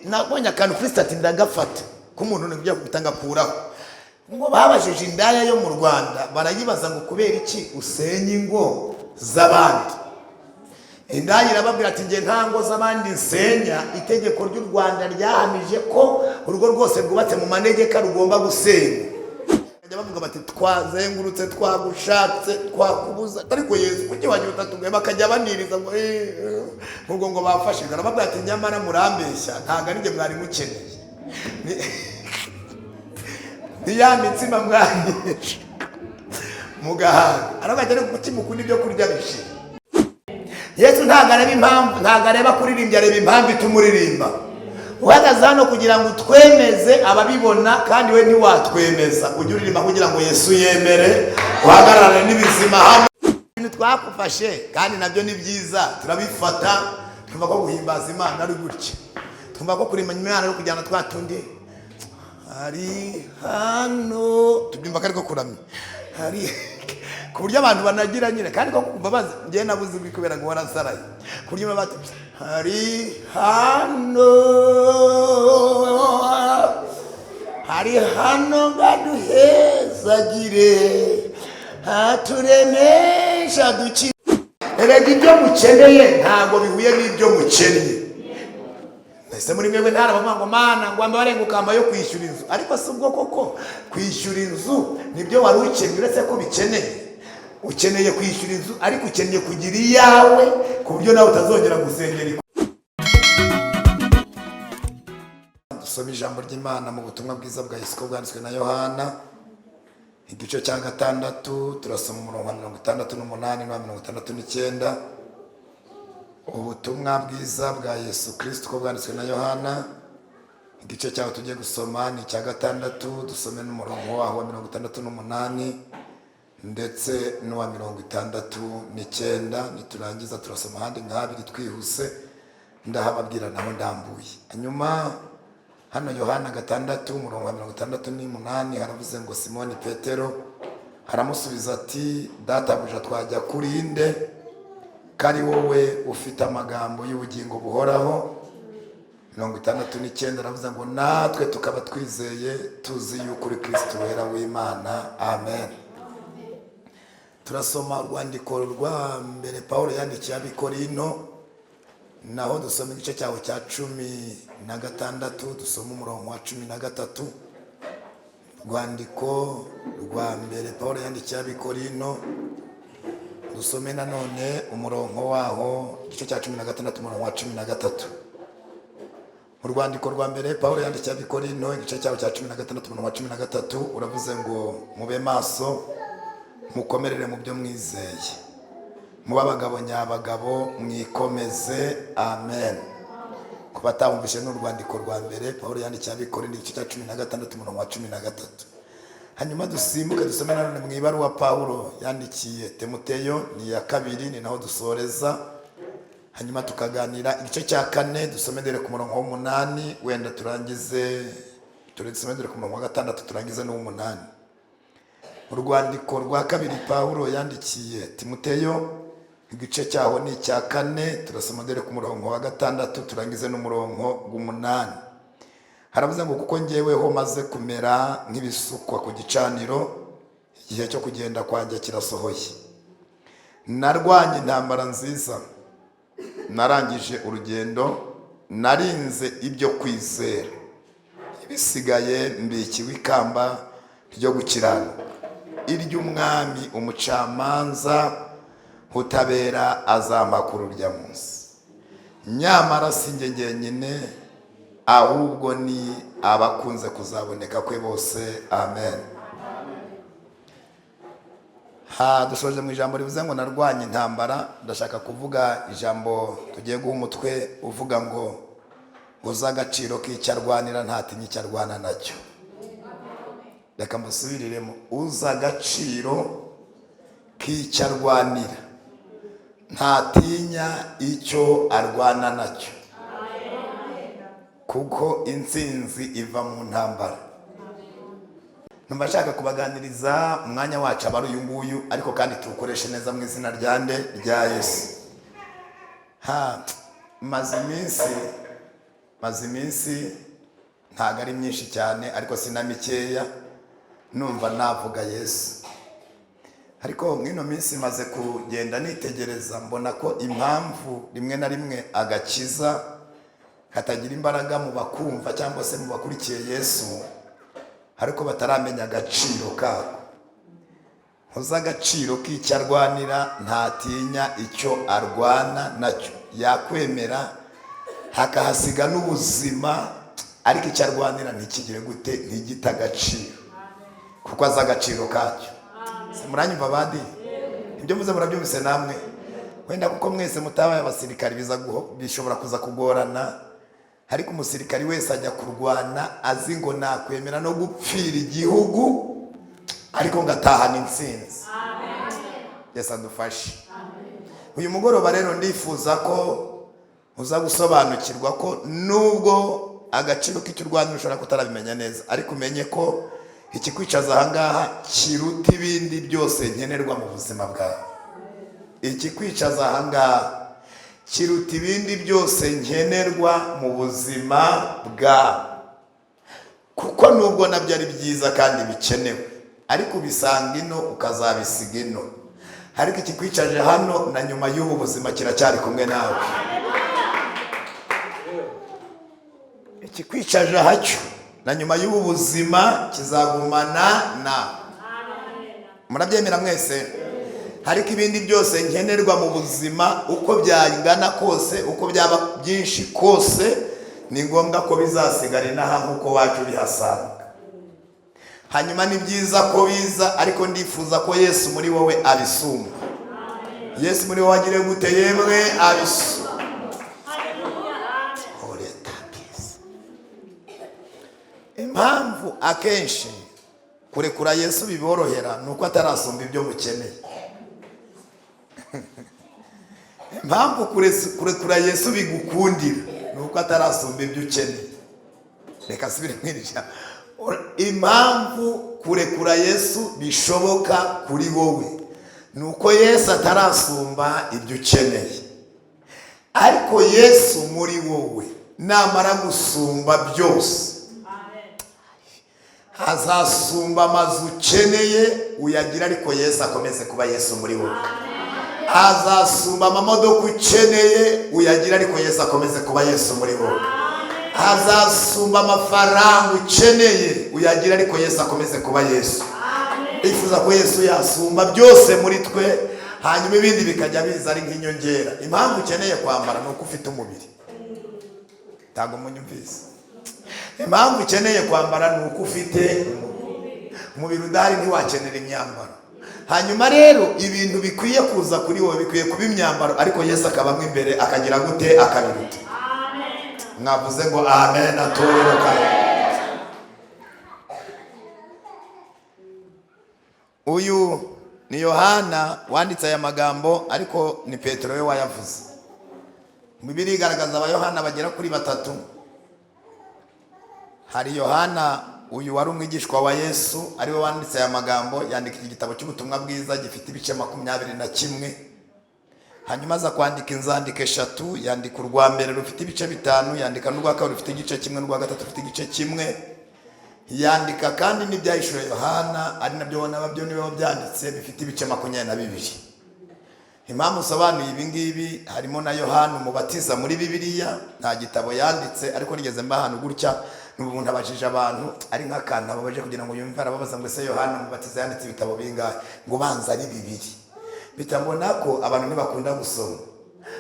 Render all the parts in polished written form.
nabonye akantu Kristo ati ndagafata ko umuntu n'ibyo gutanga kuraho ngo babajije indaya yo mu Rwanda barayibaza ngo kubera iki usenya ingo z'abandi. Indaya irababwira ati nge ntango z'abandi nsenya, itegeko ry'u Rwanda ryahamije ko urugo rwose rwubatse mu manegeka rugomba gusenya. Bavuga bati twazengurutse twagushatse twakubuza ariko Yesu kuki wagira utatubwe bakajya baniriza ngo bafashe barababwira ati nyamara murambeshya ntaga nige mwari mukeneye niya mitsima mwanyisha mugahanga arabagere kuki mukunda ibyo kurya bishi. Yesu ntaga areba impamvu, ntaga areba kuririmbya, areba impamvu itumuririmba. Uhagaze hano kugira ngo twemeze ababibona kandi we ntiwatwemeza, ujye uririmba kugira ngo Yesu yemere, uhagararane n'ibizima hamwe. Ibintu twakufashe kandi nabyo ni byiza turabifata, twumva ko guhimbaza Imana ari gutya, twumva ko kurimanya Imana ari kujyana twatundi ari hano tubyumva ariko kuramya hari ku buryo abantu banagira nyine kandi ko kumva bazi ngiye nabuze kubera ngo warasaraye ku buryo bati hari hano ngaduhezagire haturemesha duki. Erega ibyo mukeneye ntabwo bihuye n'ibyo mukeneye. Ese muri mwe ntarabava ngo Mana ngo ambarenga ukamba yo kwishyura inzu, ariko si ubwo koko kwishyura inzu nibyo wari ukeneye, uretse ko bikeneye ukeneye kwishyura inzu ariko ukeneye kugira iyawe ku buryo nawe utazongera gusengera. Dusoma ijambo ry'Imana mu butumwa bwiza bwa Yesu bwanditswe na Yohana igice cya 6 turasoma umurongo wa 68 na 69. Ubutumwa bwiza bwa Yesu Kristo ko bwanditswe na Yohana igice cyaho tugiye gusoma ni cya 6, dusome n'umurongo waho wa 68 ndetse n'uwa 69. Niturangiza turasoma handi nk'abiri twihuse ndahababwira naho ndambuye. Hanyuma hano Yohana 6 umurongo wa 68 haravuze ngo Simoni Petero aramusubiza ati databuja twajya kuri inde kari wowe ufite amagambo y'ubugingo buhoraho. 69 aravuze ngo natwe tukaba twizeye tuzi yuko uri Kristo wera w'Imana. Amen. Turasoma urwandiko rwa mbere Paulo yandikiye Abikorino, naho dusoma igice cyaho cya 16 dusoma umurongo wa 13. Urwandiko rwa mbere Paulo yandikiye Abikorino dusome nanone umurongo waho igice cya 16 umurongo wa 13. Mu rwandiko rwa mbere Paulo yandikiye Abikorino igice cyaho cya 16 umurongo wa 13 uravuze ngo mube maso mukomerere mu byo mwizeye, muba abagabo nyabagabo mwikomeze. Amen. Kubatahumvishe n'urwandiko rwa mbere Paulo yandikiye Abikorino igice cya 16 umurongo wa 13. Hanyuma dusimbuke dusome nanone mu ibaruwa Paulo yandikiye Timoteyo ni ya 2 ni naho dusoreza. Hanyuma tukaganira igice cya 4 dusome dere ku murongo wa 8 wenda turangize turisome dere ku murongo wa 6 turangize no 8. Urwandiko rwa 2 Paulo yandikiye Timoteyo igice cyaho ni cya 4 turasoma dere ku murongo wa 6 turangize n'umurongo wa 8. Haravuze ngo kuko ngeweho maze kumera nk'ibisukwa ku gicaniro, igihe cyo kugenda kwanjye kirasohoye. Narwanye intambara nziza, narangije urugendo, narinze ibyo kwizera, ibisigaye mbikiwe ikamba ryo gukiranuka, iry'umwami umucamanza utabera azampa kuri urya munsi. Nyamara si njye jyenyine, ahubwo ni abakunze kuzaboneka kwe bose. Amen. Dusoje mu ijambo rivuze ngo narwanye intambara, ndashaka kuvuga ijambo tugiye guha umutwe uvuga ngo uza agaciro k'icyarwanira ntatinya icyarwana nacyo. Reka musubiriremo, uza agaciro k'icyarwanira ntatinya icyo arwana nacyo, kuko intsinzi iva mu ntambara. Numashaka kubaganiriza umwanya wacu abari uyu nguyu, ariko kandi tuwukoreshe neza mu izina rya Yesu. Maze iminsi maze iminsi ntago ari myinshi cyane ariko sina mikeya numva navuga Yesu, ariko mwino minsi maze kugenda nitegereza mbona ko impamvu rimwe na rimwe agakiza katagira imbaraga mu bakumva cyangwa se mu bakurikiye Yesu ariko bataramenya agaciro kako. Uzi agaciro k'icyo arwanira, ntatinya icyo arwana nacyo, yakwemera hakahasiga n'ubuzima, ariko icyo arwanira ntikigire gute, ntigita agaciro, kuko azi agaciro kacyo. Muranyumva abandi? Ibyo muze murabyumvise namwe? Wenda kuko mwese mutabaye abasirikari bishobora kuza kugorana, ariko umusirikari wese ajya kurwana azi ngo nakwemera no gupfira igihugu ariko ngatahana intsinzi. Yesu adufashe. Uyu mugoroba rero ndifuza ko uza gusobanukirwa ko nubwo agaciro k'icyo urwanira ushobora kutarabimenya neza, ariko umenye ko ikikwicaza ahangaha kiruta ibindi byose nkenerwa mu buzima bwawe. Ikikwicaza ahangaha kiruta ibindi byose nkenerwa mu buzima bwawe, kuko nubwo nabyo ari byiza kandi bikenewe, ariko ubisanga ino ukazabisiga ino, ariko ikikwicaje hano na nyuma y'ubu buzima kiracyari kumwe nawe. Ikikwicaje hacyo na nyuma y'ubu buzima kizagumana nawe. Murabyemera mwese? Ariko ibindi byose nkenerwa mu buzima uko byangana kose, uko byaba byinshi kose, ni ngombwa ko bizasigara inaha nk'uko wacu bihasanga. Hanyuma ni byiza ko biza, ariko ndifuza ko Yesu muri wowe abisumba. Yesu muri wowe agire gute yemwe? Abisumba. Impamvu akenshi kurekura Yesu biborohera nuko atarasumba ibyo mukeneye. Impamvu kurekura Yesu bigukundira nuko atarasumba ibyo ukeneye. Reka subire mwirisha. Impamvu kurekura Yesu bishoboka kuri wowe nuko Yesu atarasumba ibyo ukeneye. Ariko Yesu muri wowe namara gusumba byose, azasumba amazu ukeneye uyagira, ariko Yesu akomeze kuba Yesu muri wowe. Azasumba amamodoka ukeneye uyagira, ariko Yesu akomeze kuba Yesu muri wowe. Azasumba amafaranga ukeneye uyagira, ariko Yesu akomeze kuba Yesu. Ifuza ko Yesu yasumba byose muri twe, hanyuma ibindi bikajya biza ari nk'inyongera. Impamvu ukeneye kwambara nuko ufite umubiri. Tago munyumvise. Impamvu ukeneye kwambara nuko ufite umubiri. Udahari ntiwakenera imyambaro. Hanyuma rero ibintu bikwiye kuza kuri wowe bikwiye kuba imyambaro, ariko Yesu akabamwe imbere akagira gute? Akabiruta. Mwavuze ngo amen atororoka. Uyu ni Yohana wanditse aya magambo, ariko ni Petero we wayavuze. Bibiliya igaragaza abayohana bagera kuri 3. Hari Yohana uyu wari umwigishwa wa Yesu, ari we wanditse aya magambo, yandika iki gitabo cy'ubutumwa bwiza gifite ibice 21. Hanyuma aza kwandika inzandiko 3, yandika urwa mbere rufite ibice 5, yandika n'urwa kabiri rufite igice kimwe, n'urwa gatatu rufite igice kimwe. Yandika kandi n'ibyahishuwe Yohana, ari nabyo nabyo niwe wabyanditse, bifite ibice 22. Impamvu usobanuye ibi ngibi, harimo na Yohana umubatiza muri Bibiliya, nta gitabo yanditse, ariko nigeze mbahana gutya n'umuntu abajije abantu ari nk'akantu ababaje kugira ngo yumve, arababaza ngo ese Yohana umubatiza yanditse ibitabo bingahe? Ngo banza ari 2. Bitambona ko abantu ntibakunda gusoma.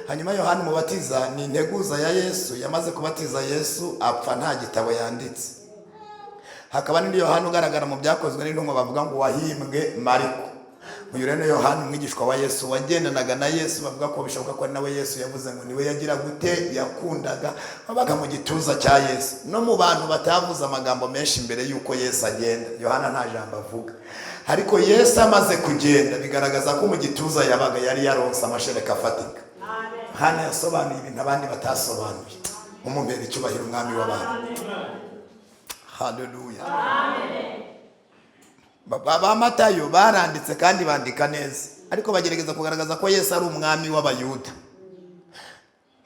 Hanyuma Yohana umubatiza ni integuza ya Yesu, yamaze kubatiza Yesu apfa nta gitabo yanditse. Hakaba n'indi Yohana ugaragara mu byakozwe n'intumwa bavuga ngo wahimbwe Mariko. Uyu rero Yohana umwigishwa wa Yesu wagendanaga na Yesu, bavuga ko bishoboka ko nawe Yesu yavuze ngo niwe yagira gute, yakundaga, babaga mu gituza cya Yesu. No mu bantu batavuze amagambo menshi mbere yuko Yesu agenda, Yohana nta jambo avuga. Ariko Yesu amaze kugenda bigaragaza ko mu gituza yabaga yari yaronse amashereka afatika. Hana yasobanuye ibintu abandi batasobanuye. Umumbere icyubahiro umwami w'abantu. Haleluya. Amen. Baba Matayo baranditse kandi bandika neza, ariko bagerageza kugaragaza ko Yesu ari umwami w'Abayuda.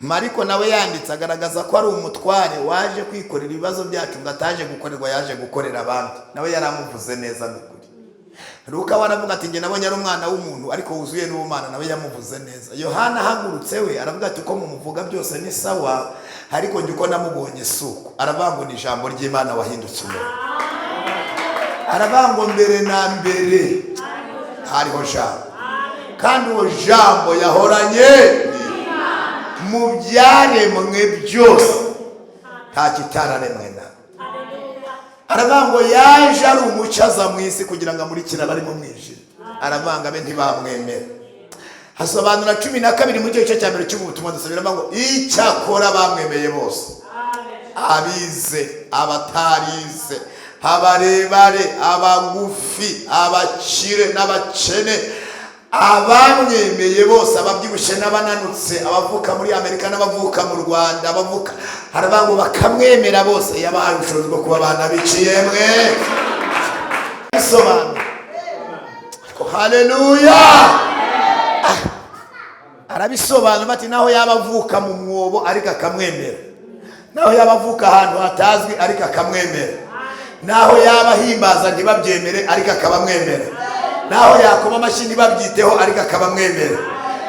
Mariko nawe yanditse agaragaza ko ari umutware waje kwikorera ibibazo byacu ngo ataje gukorerwa, yaje gukorera abandi. Nawe yaramuvuze neza n'ukuri. Luka waravuga ati nge nabonye ari umwana w'umuntu ariko wuzuye n'ubumana, nawe yamuvuze neza. Yohana ahagurutse we aravuga ati ko mumuvuga byose ni sawa, ariko nge uko namubonye suko. Aravuga ni ijambo ry'Imana wahindutse umuntu. Aravuga mbere na mbere hariho jambo, kandi uwo jambo yahoranye mu byaremwe byose, nta kitararemwe na. Aravuga yaje ari umucyo aza mu isi kugira ngo amurikire abari mu mwijima. Aravuga be ntibamwemera. Hasobanura 12 mu gice cya mbere cy'ubutumwa dusabira ngo icyakora bamwemeye bose, abize, abatarize, abarebare, abagufi, abakire n'abakene, abamwemeye bose, ababyibushye n'abananutse, abavuka muri Amerika n'abavuka mu Rwanda, abavuka harabango bakamwemera bose, yabahaye ubushobozi bwo kuba abana biciyemwe. Bisobanura haleluya. Arabisobanura bati naho yabavuka mu mwobo ariko akamwemera, naho yabavuka ahantu hatazwi ariko akamwemera, naho yabahimbaza ntibabyemere ariko akabamwemera, naho yakoma amashyi ntibabyiteho ariko akabamwemera,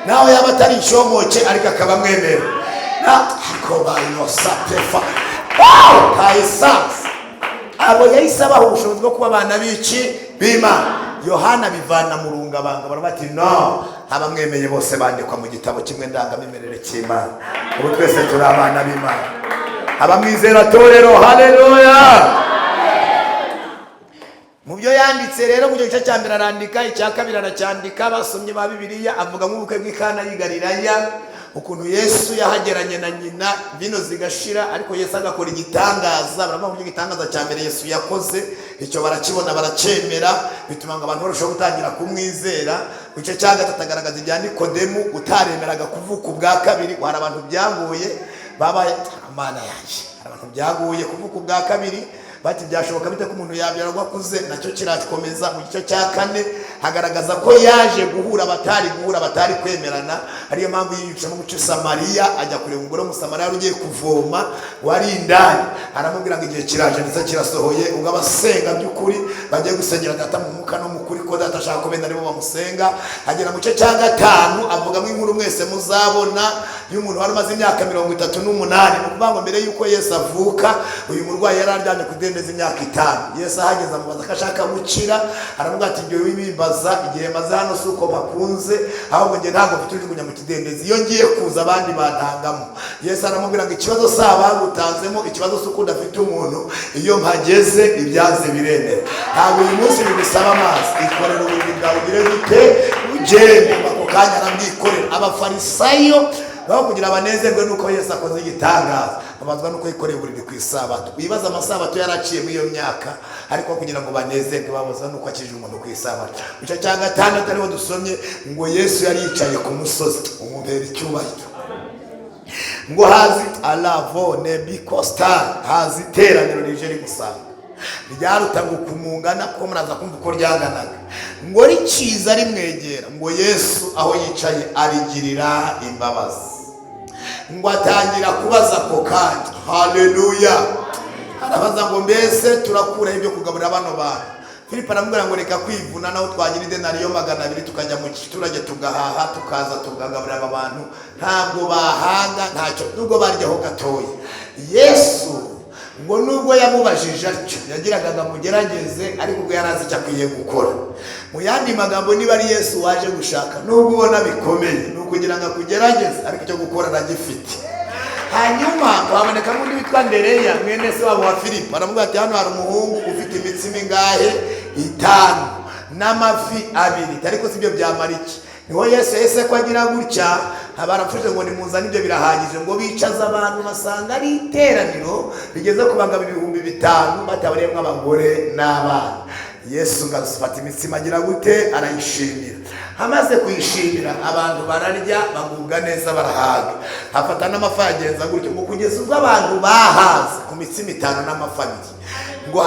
naho yaba atari inshomoke ariko akabamwemera. Abo yahise abaha ubushobozi bwo kuba abana b'Imana. Yohana bivana mu rungabanga barabati no, abamwemeye bose bandikwa mu gitabo kimwe ndangamimerere cy'Imana. Ubu twese turi abana b'Imana, abamwizera torero. Haleluya. Mu byo yanditse rero mu gice cya mbere arandika, icya kabiri aracyandika. Basomye ba Bibiliya avuga nk'ubukwe bw'Ikana y'i Galilaya, ukuntu Yesu yahageranye na nyina, vino zigashira, ariko Yesu agakora igitangaza. Baravuga mu gitangaza cya mbere Yesu yakoze, icyo barakibona baracemera, bituma ngo abantu barushaho gutangira kumwizera. Mu gice cya gatatu agaragaza ibya Nikodemu utaremeraga kuvuka ubwa kabiri. Hari abantu byaguye babaye amana yaje, hari abantu byaguye kuvuka ubwa kabiri, bati byashoboka bite ko umuntu yabyarwa akuze. Nacyo kirakomeza. Mu gice cya kane hagaragaza ko yaje guhura batari kwemerana. Ariyo mpamvu yica mu guca Samariya, ajya kureba umugore w'Umusamariya ugiye kuvoma, wari indani. Aramubwira ngo igihe kiraje ndetse kirasohoye, ubwo abasenga by'ukuri bagiye gusengera Data mu mwuka no mu kuri, ko Data ashaka ko benda aribo bamusenga. Agera mu gice cya gatanu avuga ngo inkuru mwese muzabona y'umuntu wari umaze imyaka 38. Ukuvuga ngo mbere y'uko Yesu avuka, uyu murwayi yari aryamye ku dendezi imyaka 5. Yesu ahageze amubaza ko ashaka gukira. Aravuga ati ibyo wibimbaza igihe maze hano si uko bakunze, ahubwo njye ntabwo mfite ujugunya mu kidendezi, iyo ngiye kuza abandi bantangamo. Yesu aramubwira ngo ikibazo si abagutanzemo, ikibazo si uko udafite umuntu. Iyo mpageze ibyanze biremera. Ntabwo uyu munsi bigusaba amazi, ikorera uburiri bwawe ugire gute ugende. Ako kanya arabwikorera. Abafarisayo baho kugira abanezerwe nuko Yesu akoze igitangaza, abazwa nuko yikoreye uburiri ku isabato. Wibaza amasabato yaraciye muri iyo myaka, ariko kugira ngo banezerwe babazwa nuko akije umuntu ku isabato. Icyo cya gatandatu ariho dusomye ngo Yesu yari yicaye ku musozi, umubera icyubahiro. Ngo hazi alavo nebikosta, hazi iteraniro rije rigusanga, ryarutaga ukumungana ko muraza kumva uko ryanganaga. Ngo rikiza rimwegera, ngo Yesu aho yicaye arigirira imbabazi. Ngo atangira kubaza ako kanya. Haleluya. Arabaza ngo mbese turakura ibyo kugaburira bano bantu. Filipo aramubwira ngo reka kwivuna, naho twagira idenariyo 200 tukajya mu giturage tugahaha, tukaza tugagaburira aba bantu. Ntabwo bahanga, ntacyo nubwo baryaho gatoya. Yesu ngo nubwo yamubajije atyo yagiraga ngo mugerageze, ariko ubwo yarazi icyo akwiye gukora. Mu yandi magambo, niba ari Yesu waje gushaka, nubwo ubona bikomeye, nukugira ngo akugerageze, ariko icyo gukora aragifite. Hanyuma haboneka n'undi witwa Andereya, mwene se wabo wa Filipo. Aramubwira ati hano hari umuhungu ufite imitsima ingahe 5 n'amafi 2, ariko sibyo byamara iki. Niho Yesu yese ko agira gutya, abarafuje ngo nimuzane ibyo birahagije. Ngo bicaza abantu basanga ari iteraniro rigeze ku bagabo 5,000 batabaremwe abagore n'abana. Yesu ngasufata imitsima agira gute, arayishimira. Hamaze kuyishimira, abantu bararya bagubwa neza, barahaga. Hafata n'amafi agenza gutyo, ngo kugeza ubwo abantu bahaze ku mitsima 5 n'amafi 2. Ngo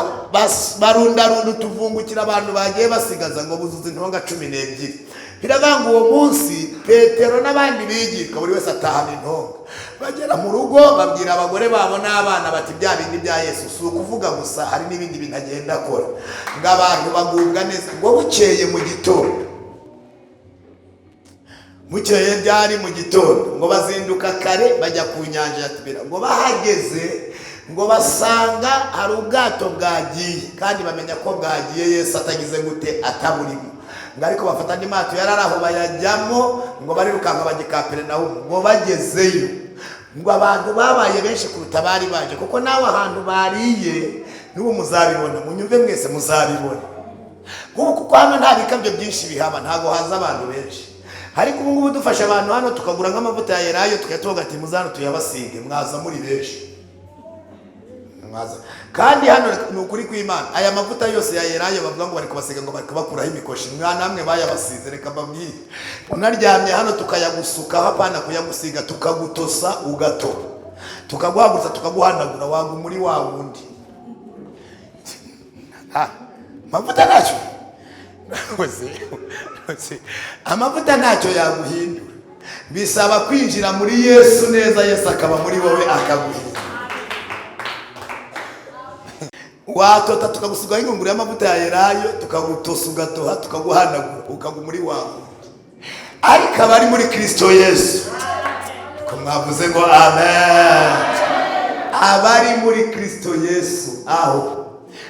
barunda utuvungukira abantu bagiye basigaza, ngo buzuza intonga 12. biravanga uwo munsi Petero n'abandi bigishwa buri wese atahana intonga, bagera mu rugo babwira abagore babo n'abana bati bya bindi bya Yesu si ukuvuga gusa, hari n'ibindi bintu agenda akora ngo abantu bagubwa neza. Ngo bukeye mu gitondo, bukeye byari mu gitondo, ngo bazinduka kare bajya ku nyanja ya Tibera. Ngo bahageze ngo basanga hari ubwato bwagiye, kandi bamenya ko bwagiye Yesu atagize gute, ataburimo. Ngo ariko bafata andi mato yararaho bayajyamo, ngo barirukanka bajya Kaperinawumu. Ngo bagezeyo ngo abantu babaye benshi kuruta bari baje, kuko nawe ahantu bariye n'ubu muzabibona, munyumve mwese muzabibona, kuko hano nta bikabyo byinshi bihaba, ntago haza abantu benshi. Ariko ubu ngubu dufasha abantu hano tukagura nk'amavuta ya elayo tukayatoga ati muzano tuyabasige, mwaza muri benshi mwaza. Kandi hano ni ukuri kw'Imana, aya mavuta yose ya elayo bavuga ngo bari kubasiga ngo bari kubakuraho imikoshi, mwana namwe bayabasize. Reka mbabwire, unaryamye hano tukayagusuka hapana kuyagusiga, tukagutosa ugato, tukaguhagurutsa tukaguhanagura, wanga muri wa wundi. Mavuta ntacyo amavuta ntacyo yaguhindura, bisaba kwinjira muri Yesu neza, Yesu akaba muri wowe akaguhindura. Watota tukagusigaho ingunguru y'amavuta ya elayo, tukagutosa ugatoha, tukaguhanagura ukagwa muri wawe. Ariko abari muri Kristo Yesu, ko mwavuze ngo amen, abari muri Kristo Yesu aho.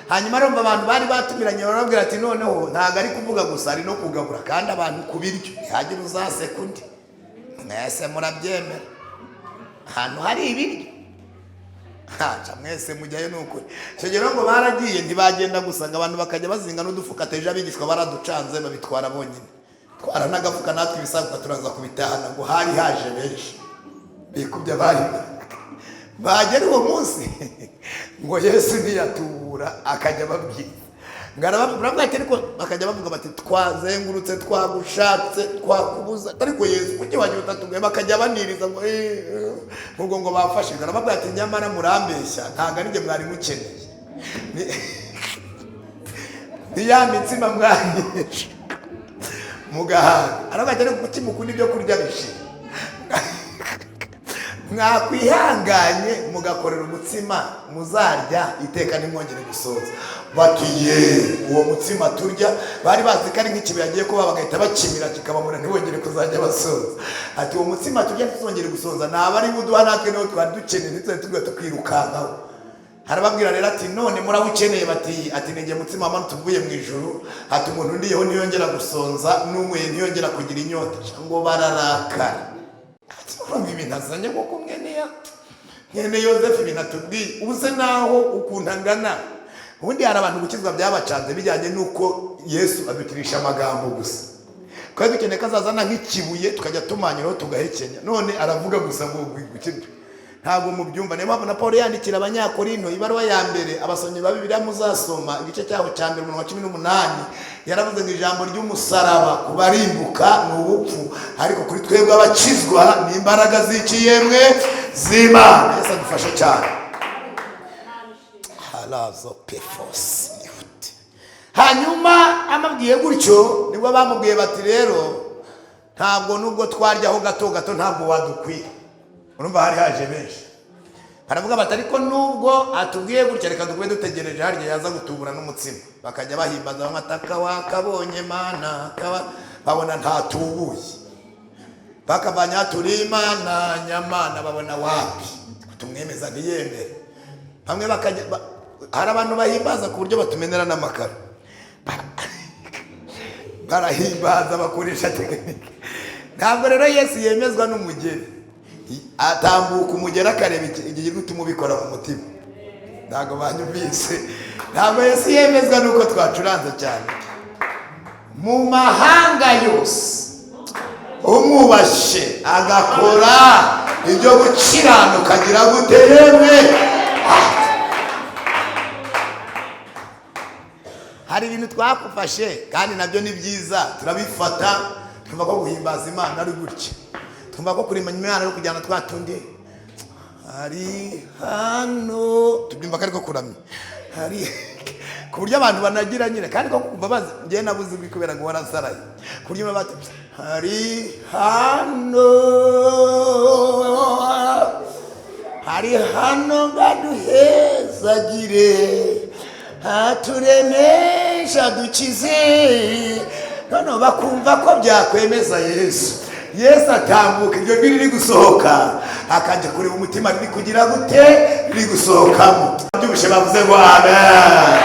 Hanyuma rumva abantu bari batumiranye barabwira ati noneho ntago ari kuvuga gusa, ari no kugabura kandi abantu kubiryo, ntihagire uzaseka undi. Mwese murabyemera ahantu hari ibiryo, haca mwese mujyayo n'ukuri. Icyo gihe ngo baragiye, ntibagenda gusa, ngo abantu bakajya bazinga n'udufuka teje abigishwa baraducanze babitwara bonyine, twara n'agafuka natwe ibisaguka turaza kubitahana. Ngo hari haje benshi bikubye bari bagera uwo munsi ngo Yesu ntiyatubura, akajya babwira ngo arababwira ati ariko bakajya bavuga bati twazengurutse twagushatse twakubuza, ariko Yesu kuki wagiye utatubwiye? Bakajya baniriza ngo ubwo ngo bafashe. Arababwira ati nyamara murambeshya, ntabwo ari njye mwari mukeneye, ni ya mitsima mwanyishe mugahanga. Arababwira ati kuki mukunda ibyo kurya bishira, mwakwihanganye mugakorera umutsima muzarya iteka ntimwongere gusoza. Batiye uwo mutsima turya, bari bazi ko ari nk'ikibi yagiye kuba, bagahita bakimira kikabamura ntibongere kuzajya basoza. Ati uwo mutsima turya ntituzongere gusoza, naba ari buduha natwe niho twari dukeneye, ntituzajye tugahita tukwirukankaho. Harababwira rero ati none murawukeneye? Bati ati nige mutsima amanu tuvuye mu ijuru, ati umuntu ndiyeho ntiyongera gusonza, n'umwe ntiyongera kugira inyota. Ngo bararakara, urumva ibintu azanye koko mwene Yozefu ibintu atubwiye, ubuze naho ukuntu angana. Ubundi hari abantu gukizwa byabacanze bijyanye n'uko Yesu adukirisha amagambo gusa, kandi dukeneye ko azazana nk'ikibuye tukajya tumanyuraho tugahekenya. None aravuga gusa ngo gukizwa ntabwo mubyumva. Niyo mpamvu na Pawulo yandikira Abanyakorinto ibaruwa ya mbere, abasomyi ba Bibiliya muzasoma igice cyaho cya mbere umurongo wa 18, yaravuze ngo ijambo ry'umusaraba kubarimbuka ni ubupfu, ariko kuri twebwe abakizwa ni imbaraga z'ikiyemwe z'Imana. Yesu adufashe cyane. Halazo pefos. Hanyuma amabwiye gutyo, nibwo bamubwiye bati rero ntabwo nubwo twaryaho gato gato ntabwo wadukwiye. Urumva hari haje benshi, haravuga bati ariko nubwo atubwiye gutya reka dukwe dutegereje harya yaza gutubura n'umutsima. Bakajya bahimbaza bamwe ataka wakabonye mana, babona ntatubuye, bakabanya turi Imana nyamana, babona wapi tumwemeza ntiyemere. Bamwe bakajya hari abantu bahimbaza ku buryo batumenera n'amakara, barahimbaza bakoresha tekinike. Ntabwo rero Yesu yemezwa n'umugeri, atambuka umugera akareba igihe gutuma ubikora mu mutima. Ntabwo banyumvise, ntabwo Yesu yemezwa nuko twacuranze cyane. Mu mahanga yose umwubashe agakora ibyo gukiranuka agira gute yemwe. Hari ibintu twakufashe kandi nabyo ni byiza, turabifata twumva ko guhimbaza Imana ari gutya, twumva ko kurimanya Imana ari kujyana twatundi ari hano, tubyumva ko ariko kuramya hari ku buryo abantu banagira nyine kandi ko kumva bazi ngiye nabuze uri kubera ngo warasaraye ku buryo bati hari hano ngaduhezagire haturemesha dukize none bakumva ko byakwemeza Yesu atambuka iryo biri riri gusohoka akajya kureba umutima riri kugira gute riri gusohokamo byubushe bavuze ngo amen.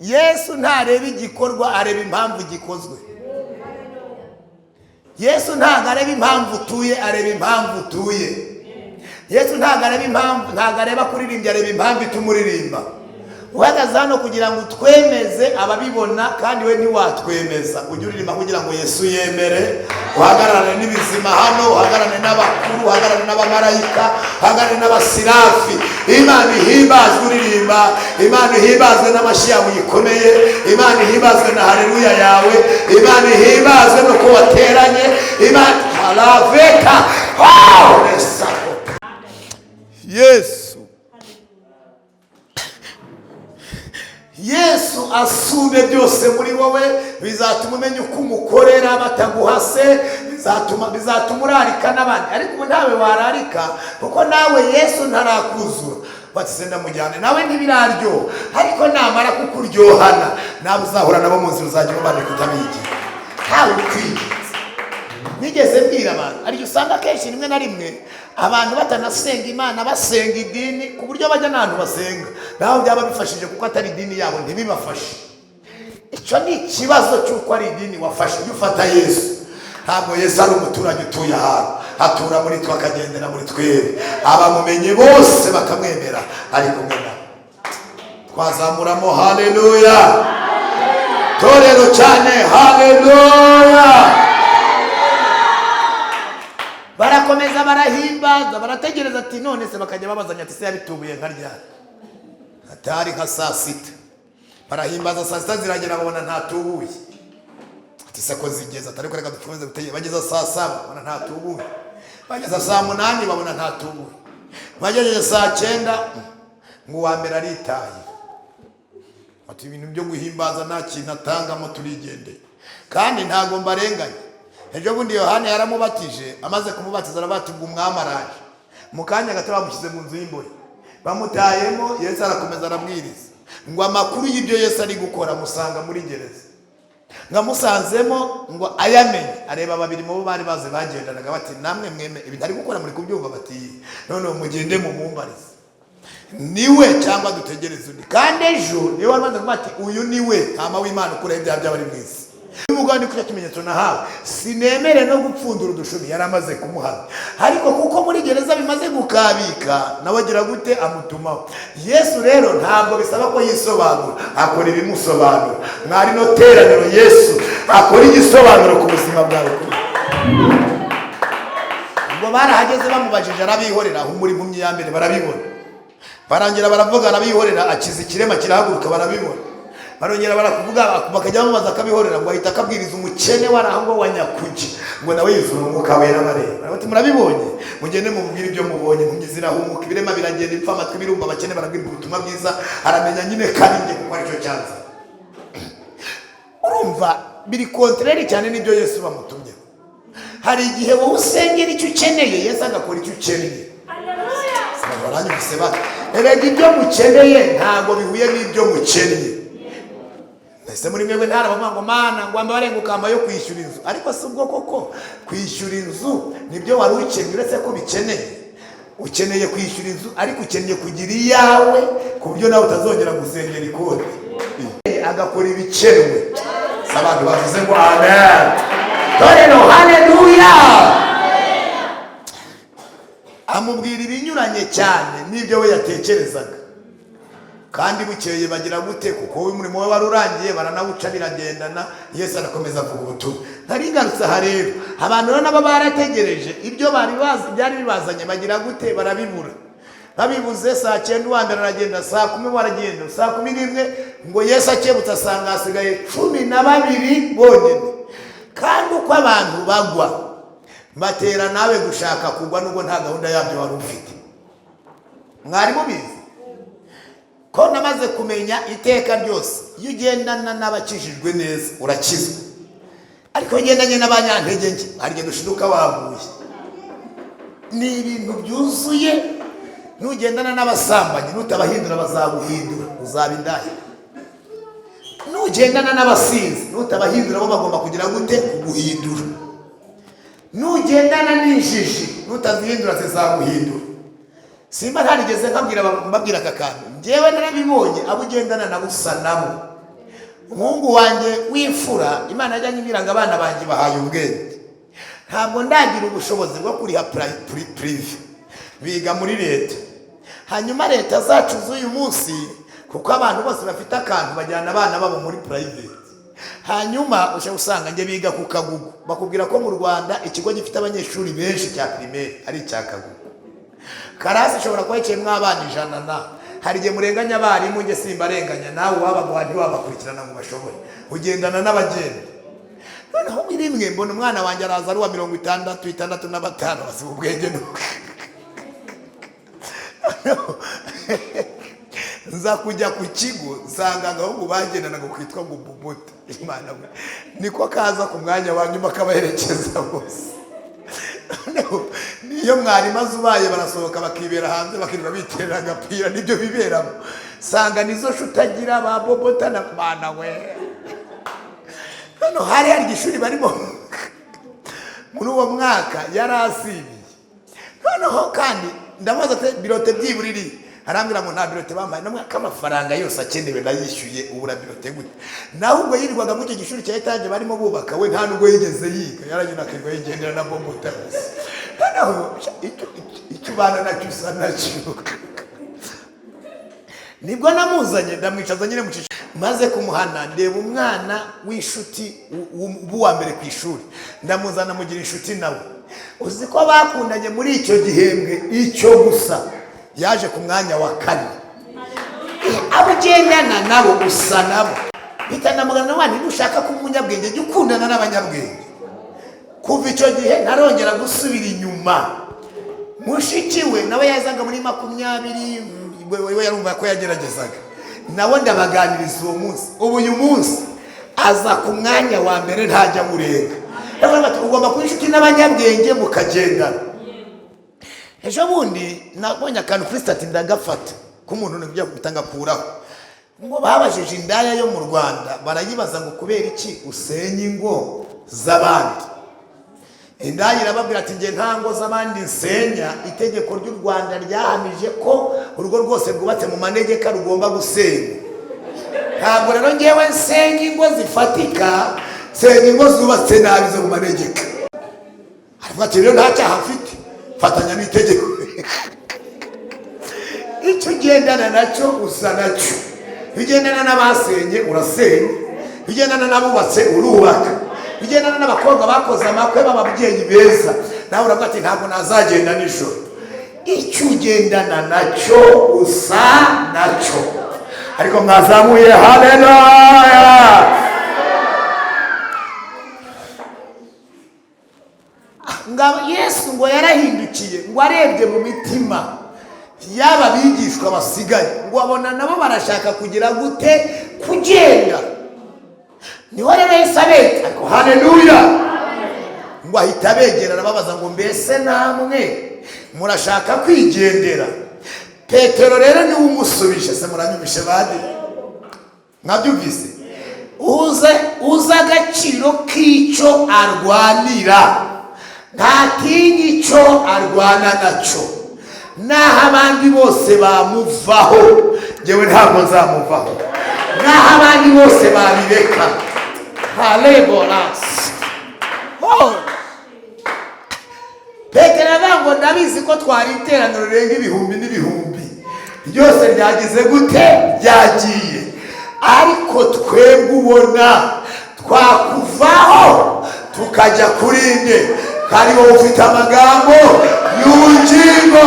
Yesu ntareba igikorwa areba impamvu gikozwe. Yesu ntabwo areba impamvu utuye areba impamvu utuye. Yesu ntabwo areba impamvu ntabwo areba kuririmbya areba impamvu itumuririmba. Uhagaze hano kugira ngo twemeze ababibona kandi we ntiwatwemeza ujye uririmba kugira ngo Yesu yemere uhagararane n'ibizima hano uhagararane n'abakuru uhagararane n'abamarayika uhagararane n'abasirafi Imana ihimbazwe uririmba Imana ihimbazwe n'amashyi yawe yikomeye Imana ihimbazwe na haleluya yawe Imana ihimbazwe no ko wateranye Imana halaveka Yesu asume byose muri wowe bizatuma umenya uko umukorera bataguhase bizatuma urarika n'abandi ariko ubu ntawe wararika kuko nawe Yesu ntarakuzura bati ndamujyane nawe ntibiraryo ariko namara kukuryohana nawe uzahura nabo mu nzira uzajya ubabane kutabigi ntawe ukwiye. Nigeze mbwira abantu ariko usanga kenshi rimwe na rimwe abantu batanasenga Imana basenga idini ku buryo bajya n'ahantu basenga naho byaba bifashije kuko atari idini yabo ntibibafashe. Icyo ni ikibazo cy'uko ari idini wafashe ufata Yesu. Ntabwo Yesu ari umuturage utuye ahantu atura muri twe akagendera muri twebwe abamumenye bose bakamwemera ari kumwe nawe. Twazamuramo haleluya torero cyane haleluya. Barakomeza barahimbaza barategereza ati none se bakajya babazanya ati se yabitubuye nka ryari atari nka saa sita barahimbaza saa sita ziragera babona ntatubuye ati se ko zigeza atari ko reka dukomeze gutegera bageza saa saba babona ntatubuye bageza saa munani babona ntatubuye bageze saa cyenda ngo uwa mbere aritaye ati ibintu byo guhimbaza nta kintu atangamo turigendeye kandi ntago mbarenganye. Ejo bundi Yohana yaramubatije amaze kumubatiza arabatibwa umwami araje mu kanya gato bamushyize mu nzu y'imbohe bamutayemo Yesu arakomeza arabwiriza ngo amakuru y'ibyo Yesu ari gukora musanga muri gereza ngamusanzemo ngo ayamenye areba babiri mu bo bari baze bagendanaga bati namwe mweme ibi ntari gukora muri kubyumva bati none mugende mu mumbarize niwe cyangwa dutegereze undi kandi ejo niwe wamaze kumati uyu niwe ntama w'Imana ukura ibyaha by'abari mu isi. Umugani kucyo kimenyetso nahawe sinemere no gupfundura udushumi yaramaze kumuhana ariko kuko muri gereza bimaze gukabika nawe agira gute amutumaho. Yesu rero ntabwo bisaba ko yisobanura akora ibimusobanura mwari no teraniro Yesu akora igisobanuro ku buzima bwawe. Ubwo barahageze bamubajije arabihorera muri impumyi ya mbere barabibona barangira baravuga arabihorera akiza ikirema kirahaguruka barabibona barongera barakuvuga bakajya bamubaza akabihorera ngo ahita akabwiriza umukene warahango wa Nyakugi ngo nawe yuzura umwuka wera bareba bati murabibonye mugende mubwira ibyo mubonye mungizira humuka ibirema biragenda ipfa amatwi birumva abakene barabwira ubutumwa bwiza aramenya nyine kandi kuko ari cyo cyanza. Urumva biri contraire cyane n'ibyo Yesu bamutumye. Hari igihe wowe usengera icyo ukeneye Yesu agakora icyo ukeneye. Haleluya. Sabaranye biseba erega ibyo mukeneye ntago bihuye n'ibyo mukeneye. Ese muri mwebwe ntarabamwa ngo Mana ngo ambarenguka amba yo kwishyura inzu ariko si ubwo koko kwishyura inzu nibyo wari ukeneye uretse ko bikeneye ukeneye kwishyura inzu ariko ukeneye kugira iyawe ku buryo nawe utazongera gusengera ikoti agakora ibikenewe. Abantu bavuze ngo amen torero haleluya. Amubwira ibinyuranye cyane n'ibyo we yatekerezaga kandi bukeye bagira gute kuko umurimo we warurangiye baranawuca biragendana. Yesu arakomeza avuga ubutumwa. Ntaringarutse aha rero abantu rero nabo barategereje ibyo bari bazi byari bibazanye bagira gute barabibura babibuze saa 9 uwa mbere aragenda saa 10 baragenda saa 11 ngo Yesu akebutse asanga hasigaye 12 bonyine kandi uko abantu bagwa batera nawe gushaka kugwa nubwo nta gahunda yabyo wari ufite. mwari mubizi ko namaze kumenya iteka ryose iyo ugendana n'abakijijwe neza urakizwa, ariko iyo ugendanye n'abanyantege nke hari igihe dushiduka waguye. Ni ibintu byuzuye. Nugendana n'abasambanyi nutabahindura bazaguhindura, uzaba indaya. Nugendana n'abasinzi nutabahindura bo bagomba kugira gute? Kuguhindura. Nugendana n'injiji nutazihindura zizaguhindura. Simba ntarigeze mbabwira aka kantu, njyewe narabibonye abo ugendana nabo usa nabo. Umuhungu wanjye w'imfura Imana yajyanye imiranga abana banjye bahaye ubwenge, ntabwo ndagira ubushobozi bwo kuriha prive, biga muri leta. Hanyuma leta zacu z'uyu munsi, kuko abantu bose bafite akantu bajyana abana babo muri private, hanyuma usanga njye biga ku Kagugu. Bakubwira ko mu Rwanda ikigo gifite abanyeshuri benshi cya primaire ari icya Kagugu. Karasi ishobora kuba yicayemo abana 100 hari igihe murenganya abarimu, njye simbarenganya, nawe wabaguha ntiwabakurikirana ngo bashobore. Ugendana n'abagenda. Noneho rimwe mbona umwana wanjye araza ari wa 65 asiba ubwenge nuko nza kujya ku kigo nsanga agahungu bagendanaga kwitwa ngo Bubuta. Imana we niko kaza ku mwanya wa nyuma kabaherekeza bose. Niyo mwarimu azubaye barasohoka bakibera hanze bakirirwa biterera agapira, nibyo biberamo. Sanga nizo shutagira ba Bubuta na Mana we. Hano hari igishuri barimo muri uwo mwaka yarasibiye. Noneho kandi ndabaza ati birote byiburiri, arambwira ngo nta birote bambaye, no mwaka amafaranga yose akenewe nayishyuye, ubura birote gute? Naho ubwo yirirwaga mu gishuri cya etaje barimo bubaka, we nta nubwo yigeze yiga, yaranyina akirwa yigendera na Bubuta. Noneho icyo bana nacyo usa nacyo. Nibwo namuzanye ndamwicaza nyine mu maze kumuhana, ndeba umwana w'inshuti uwa mbere ku ishuri, ndamuzana mugira inshuti nawe. Uzi ko bakundanye muri icyo gihembwe icyo gusa yaje ku mwanya wa 4. Abo ugendana nabo usa nabo. Bitanamugana wandi ushaka ko umunyabwenge jya ukundana n'abanyabwenge. Kuva icyo gihe ntarongera gusubira inyuma. Mushiki we nawe yazaga muri 20, we yarumva ko yageragezaga. Nawe ndabaganiriza uwo munsi. Ubu uyu munsi aza ku mwanya wa mbere ntajya murenga. Ugomba kuba inshuti n'abanyabwenge mukagendana. Ejo bundi nabonye akantu kuri stati ndagafata k'umuntu n'ibyo gutanga kuraho. Ngo babajije indaya yo mu Rwanda barayibaza ngo kubera iki usenya ingo z'abandi. Indaya irababwira ati nge ntango z'abandi nsenya, itegeko ry'u Rwanda ryahamije ko urugo rwose rwubatse mu manegeka rugomba gusenya. Ntabwo rero ngewe nsenya ingo zifatika, nsenya ingo zubatse nabi zo mu manegeka. Ariko ati rero nta cyaha mfite, fatanya n'itegeko. Icyo ugendana nacyo usa nacyo. Ugendana n'abasenye urasenya, ugendana n'abubatse urubaka, ugendana n'abakobwa bakoze amakwe b'ababyeyi beza, nawe uravuga ati ntabwo nazagenda nijoro. Icyo ugendana nacyo usa nacyo. Ariko mwazamuye haleluya. Yesu ngo yarahindukiye ngo arebye mu mitima yaba bigishwa basigaye, ngo abona nabo barashaka kugira gute? Kugenda. Niho rero Yesu abeta, ariko haleluya, ngo ahita abegera arababaza ngo mbese namwe murashaka kwigendera? Petero rero niwe umusubije. Se muranyumishe badi? Mwabyumvise? Uza agaciro k'icyo arwanira, ntatinya icyo arwana nacyo. Naho abandi bose bamuvaho, njyewe ntabwo nzamuvaho. Naho abandi bose babireka. Halebolasi. Petero avuga ngo ndabizi ko twari iteraniro rirenga ibihumbi n'ibihumbi, ryose ryagize gute? Ryagiye. Ariko twebwe ubona twakuvaho tukajya kuri nde? Kandi wowe ufite amagambo y'ubugingo,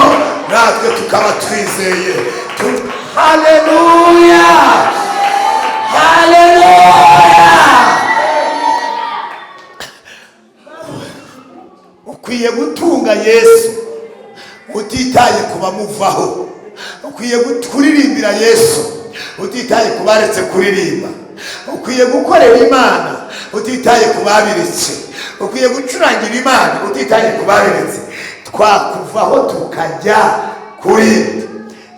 natwe tukaba twizeye. Haleluya, haleluya. Ukwiye gutunga Yesu utitaye kubamuvaho. ukwiye kuririmbira Yesu utitaye ku baretse kuririmba, ukwiye gukorera Imana utitaye ku babiretse, ukwiye gucurangira Imana utitaye ku babiretse. Twakuvaho tukajya kuri.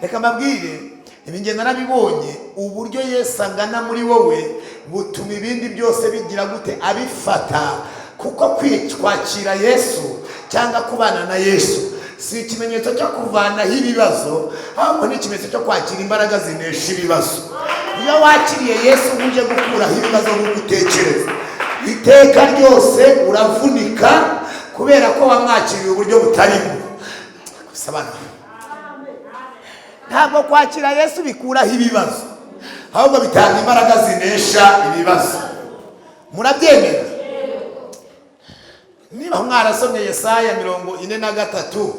Reka mbabwire, ibi nge narabibonye, uburyo Yesu angana muri wowe butuma ibindi byose bigira gute abifata. Kuko kwakira Yesu cyangwa kubana na Yesu si ikimenyetso cyo kuvanaho ibibazo, ahubwo ni ikimenyetso cyo kwakira imbaraga zinesha ibibazo. Iyo wakiriye Yesu uje gukuraho ibibazo n'ugutekereza, iteka ryose uravunika kubera ko wamwakiriye uburyo butarimo. Ntabwo kwakira Yesu bikuraho ibibazo, ahubwo bitanga imbaraga zinesha ibibazo. Murabyemera? Niba mwarasomye Yesaya 43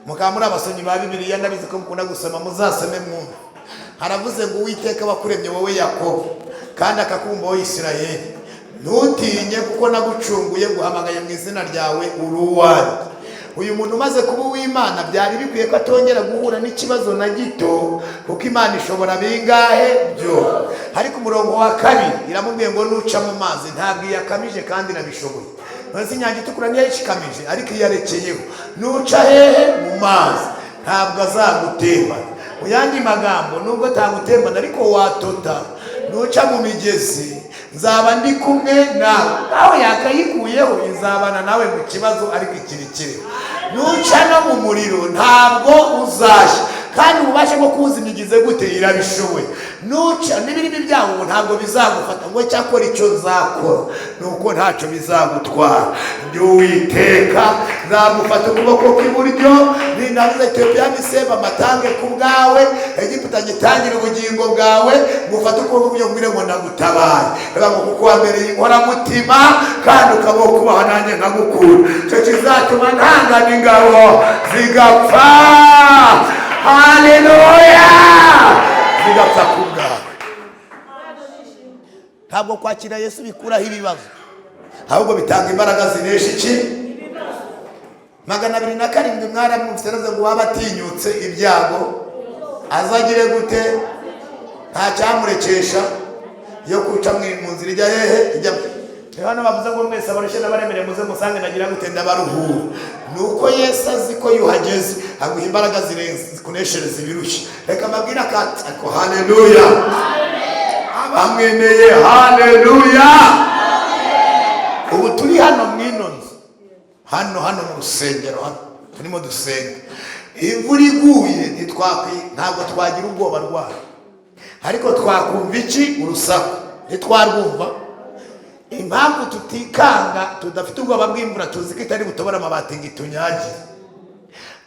mukaba muri abasomyi ba Bibiliya, ndabizi ko mukunda gusoma, muzasome mwumve. Haravuze ngo Uwiteka wakuremye wowe Yakobo kandi akakumva wowe Isirayeli, ntutinye kuko nagucunguye, guhamagaye mu izina ryawe uri uwanjye. Uyu muntu umaze kuba uw'Imana byari bikwiye ko atongera guhura n'ikibazo na gito, kuko Imana ishobora bingahe byo. Ariko umurongo wa 2 iramubwiye ngo nuca mu mazi ntabwo yakamije kandi nabishoboye. Nzi inyanja itukura niyo yishikamije, ariko iyarekeyeho nuca hehe mu mazi ntabwo azagutemba. Mu yandi magambo, nubwo atagutembana ariko watota. Nuca mu migezi nzaba ndi kumwe nawe, aho yakayikuyeho izabana nawe mu kibazo ariko ikirikire. Nuca no mu muriro ntabwo uzashya, kandi ububasha bwo kuwuzimigize gute irabishoboye. Nuca n'ibirimi byawo ntabwo bizagufata ngo cyakora icyo nzakora nuko ntacyo bizagutwara. Ndi Uwiteka, nzagufata ukuboko kw'iburyo, ninabuze Ethiopia niseba matange ku bwawe, Egiputa gitangira ubugingo bwawe, ngufata ukuboko kw'iburyo ngwire ngo ndagutabaye. Reba ngo kuko wambereye inkoramutima kandi ukaba kubaho nanjye nkagukura, cyo kizatuma ntangana ingabo zigapfa. Haleluya! Zigapfa ku bwawe. Ntabwo kwakira Yesu bikuraho ibibazo, ahubwo bitanga imbaraga zinesha iki? 207 mwaramwumvise ngo wabatinyutse ibyago azagire gute? Nta cyamurekesha yo kuca mu nzira ijya hehe? Ijya hano bavuze ngo mwese abarushye n'abaremereye muze musange nagira gute ndabaruhura. Nuko Yesu azi ko yuhageze aguha imbaraga zikuneshereza ibirushye. Reka mbabwira kati ariko haleluya, abamwemeye haleluya. Ubu turi hano mwinonze hano mu rusengero, hano turimo dusenga. Imvura iguye ntabwo twagira ubwoba rwayo, ariko twakumva iki? Urusaku ntitwarwumva. Impamvu tutikanga tudafite ubwoba bw'imvura, tuzi ko itari butobora amabati ngo itunyagire,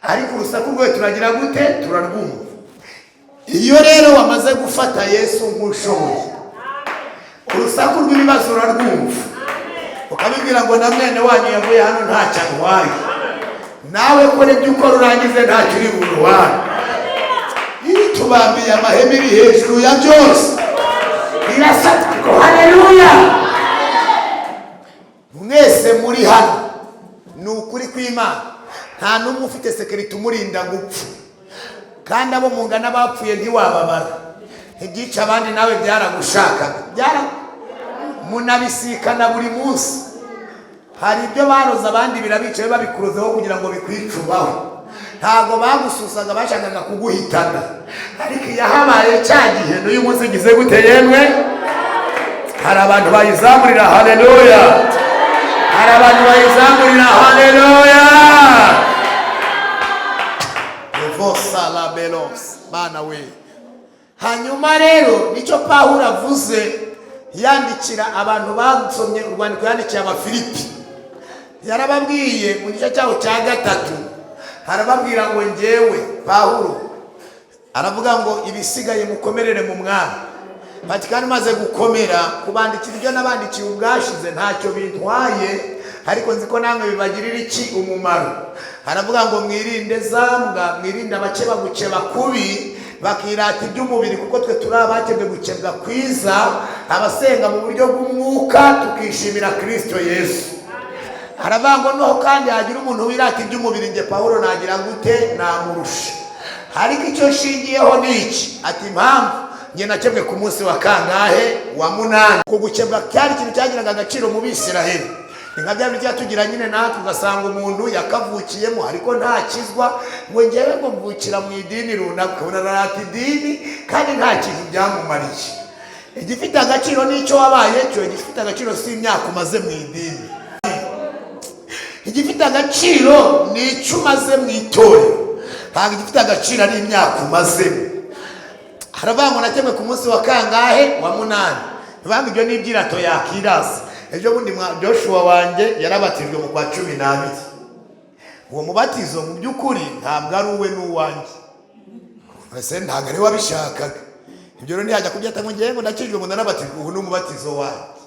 ariko urusaku rwe turagira gute? Turarwumva. Iyo rero wamaze gufata Yesu nk'ushoboye, urusaku rw'ibibazo urarwumva, ukabibwira ngo na mwene wanyu yavuye hano ntacyo arwaye, nawe kora ibyo ukora urangize ntacyo uri burwaye. Tubambiye amahema iri hejuru ya byose irasatwa. Haleluya! Mwese muri hano ni ukuri kw'Imana, nta n'umwe ufite sekirite umurinda gupfa, kandi abo mungana bapfuye ntiwababara. Ibyica abandi nawe byaragushakaga, munabisikana buri munsi. Hari ibyo baroza abandi birabicaye babikurozeho kugira ngo bikwicubaho. Ntabwo bagususaga, bashakaga kuguhitana, ariko yahabaye cya gihe n'uyu munsi igize gute yemwe? Hari abantu bayizamurira haleluya, hari abantu bayizamurira haleluya. Evosa la belos bana we. Hanyuma rero nicyo Pawulo avuze yandikira abantu basomye urwandiko yandikiye Abafilipi. Yarababwiye mu gice cyaho cya 3, harababwira ngo njyewe Pawulo aravuga ngo ibisigaye mukomerere mu Mwami. Bati kandi maze gukomera kubandikira ibyo nabandikiye ubwashize ntacyo bintwaye, ariko nzi ko namwe bibagirira iki? Umumaro. Haravuga ngo mwirinde zambwa, mwirinde abakeba gukeba kubi, bakirata iby'umubiri, kuko twe turi abategwe gukebwa kwiza, abasenga mu buryo bw'umwuka tukishimira Kristo Yesu. Haravuga ngo noho kandi hagira umuntu wirata iby'umubiri, nge Pawulo nagira gute? Namurusha. ariko icyo nshingiyeho ni iki, ati impamvu njye nakebwe ku munsi wa kangahe, wa 8. Ku gukebwa cyari ikintu cyagiraga agaciro mu Bisiraheli. Ni nka bya birya tugira nyine natwe ugasanga umuntu yakavukiyemo ariko ntakizwa, ngo ngewe ngo mvukira mu idini runaka, unarata idini kandi nta kintu byamumariye. Igifite agaciro n'icyo wabaye cyo, igifite agaciro si imyaka umaze mu idini, igifite agaciro ni icyo umaze mu itorero, ntabwo igifite agaciro ari imyaka umazemo. Haravuga ngo nakemwe ku munsi wa kangahe, wa 8. Bivuga ibyo n'ibyirato yakirasa. Ejo bundi Joshua wanjye yarabatijwe mu kwa 12. Uwo mubatizo mu by'ukuri ntabwo ari uwe n'uwanjye, ese ntabwo ari wabishakaga. Ibyo rero ntiyajya kubyata ngo ngiye ngo nakijwe ngo narabatijwe, ubu ni umubatizo wanjye.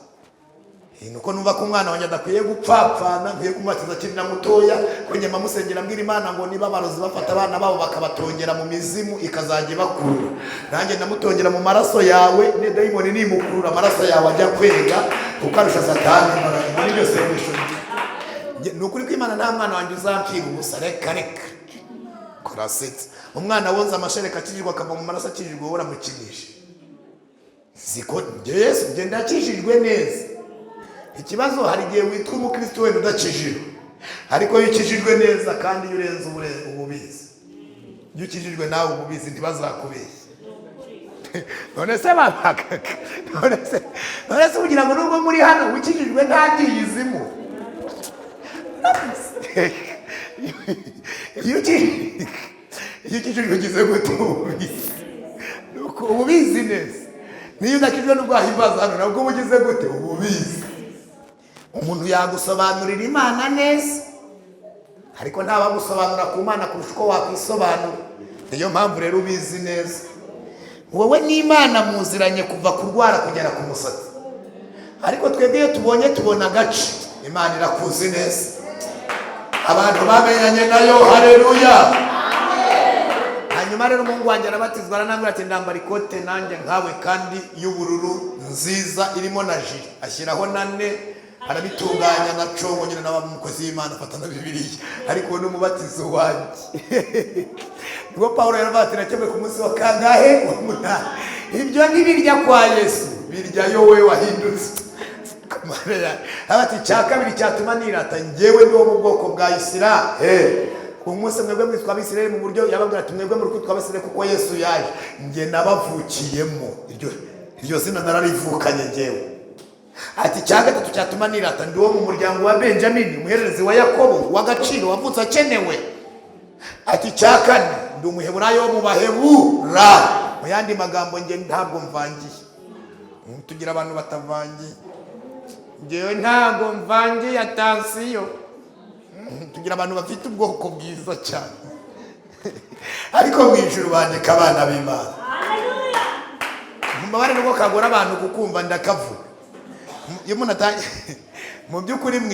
Nuko numva ko umwana wanjye adakwiye gupfapfana, nkwiye kumubatiza akiri na mutoya, ko nyuma musengera mbwira Imana ngo niba abarozi bafata abana babo bakabatongera mu mizimu ikazajya bakurura, nanjye ndamutongera mu maraso yawe, ne dayimoni nimukurura amaraso yawe ajya kwega kuko arusha Satani imbaraga. Muri byose ni ukuri ko Imana nta mwana wanjye uzampfira ubusa, reka korasetsa. Umwana wonza amashereka akijijwe akava mu maraso akijijwe, wowe uramukinisha. Ziko Yesu ngenda akijijwe neza. Ikibazo hari igihe witwa umukristo wenda udakijijwe, ariko iyo ukijijwe neza kandi iyo urenze ububizi, iyo ukijijwe nawe ububizi ntibazakubeshya. None se ugira ngo nubwo muri hano ukijijwe ntagiyizimu, iyo ukijijwe ugize gute ububizi neza. Niyo udakijijwe n'ubwahimbaza hano nabwo ugize gute ububizi. Umuntu yagusobanurira Imana neza, ariko ntabagusobanura ku Mana kurusha uko wakwisobanura. Niyo mpamvu rero ubizi neza. Wowe n'Imana muziranye kuva kurwara kugera ku musatsi, ariko twebwe iyo tubonye tubona agace. Imana irakuzi neza, abantu bamenyanye nayo. Haleluya, hanyuma rero umuhungu wanjye arabatizwa, aranambwira ati ndambara ikote nanjye nkawe kandi y'ubururu nziza irimo na jiri, ashyiraho na 4, arabitunganya na congo nyine n'abamukozi y'Imana afata na Bibiliya, ariko we n'umubatizo wanjye. Niwo Paulo yaravuze nakemwe ku munsi wa kangahe, wa 8. Ibyo ntibirya kwa Yesu, birya yowe wahindutse. Abati cya kabiri cyatuma nirata, ngewe ni wo mu bwoko bwa Isiraheli. Ku munsi mwebwe mwitwa Abisirayeli, mu buryo yababwira ati mwebwe muri kwitwa Abisirayeli kuko Yesu yaje, nge nabavukiyemo. Iryo zina nararivukanye ngewe. Ati cya gatatu cyatuma nirata, ndi wo mu muryango wa Benjamini, umuhererezi wa Yakobo w'agaciro wavutse akenewe. Ati cya 4 ndi umuheburayo wo mu Bahebura. Mu yandi magambo nge ntabwo mvangiye. Tugira abantu batavangiye, ngewe ntabwo mvangiye. Atansiyo, tugira abantu bafite ubwoko bwiza cyane, ariko mu ijuru bandika abana b'Imana. Mubare nuko kagora abantu kukumva ndakavuga. Iyo umuntu mu by'ukuri mu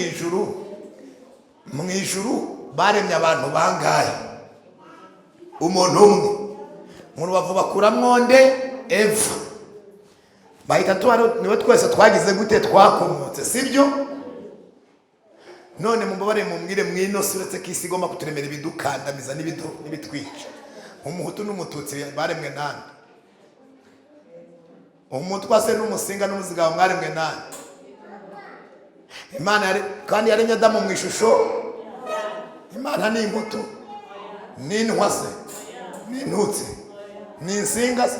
ijuru baremye abantu bangahe? Umuntu umwe. Mu rubavu bakuramwo nde? Eva. Bahita niwe twese twagize gute? Twakomotse, sibyo? None mubabare mumbwire mwinosi uretse ko isi igomba kuturemera ibidukandamiza n'ibitwica. Umuhutu n'umututsi baremwe nande? Umutwa se n'umusinga n'umuziga mwaremwe nande? Imana kandi yaremye Adamu mu ishusho. Imana ni imbuto, ni intwase, ni intutsi, ni insinga se,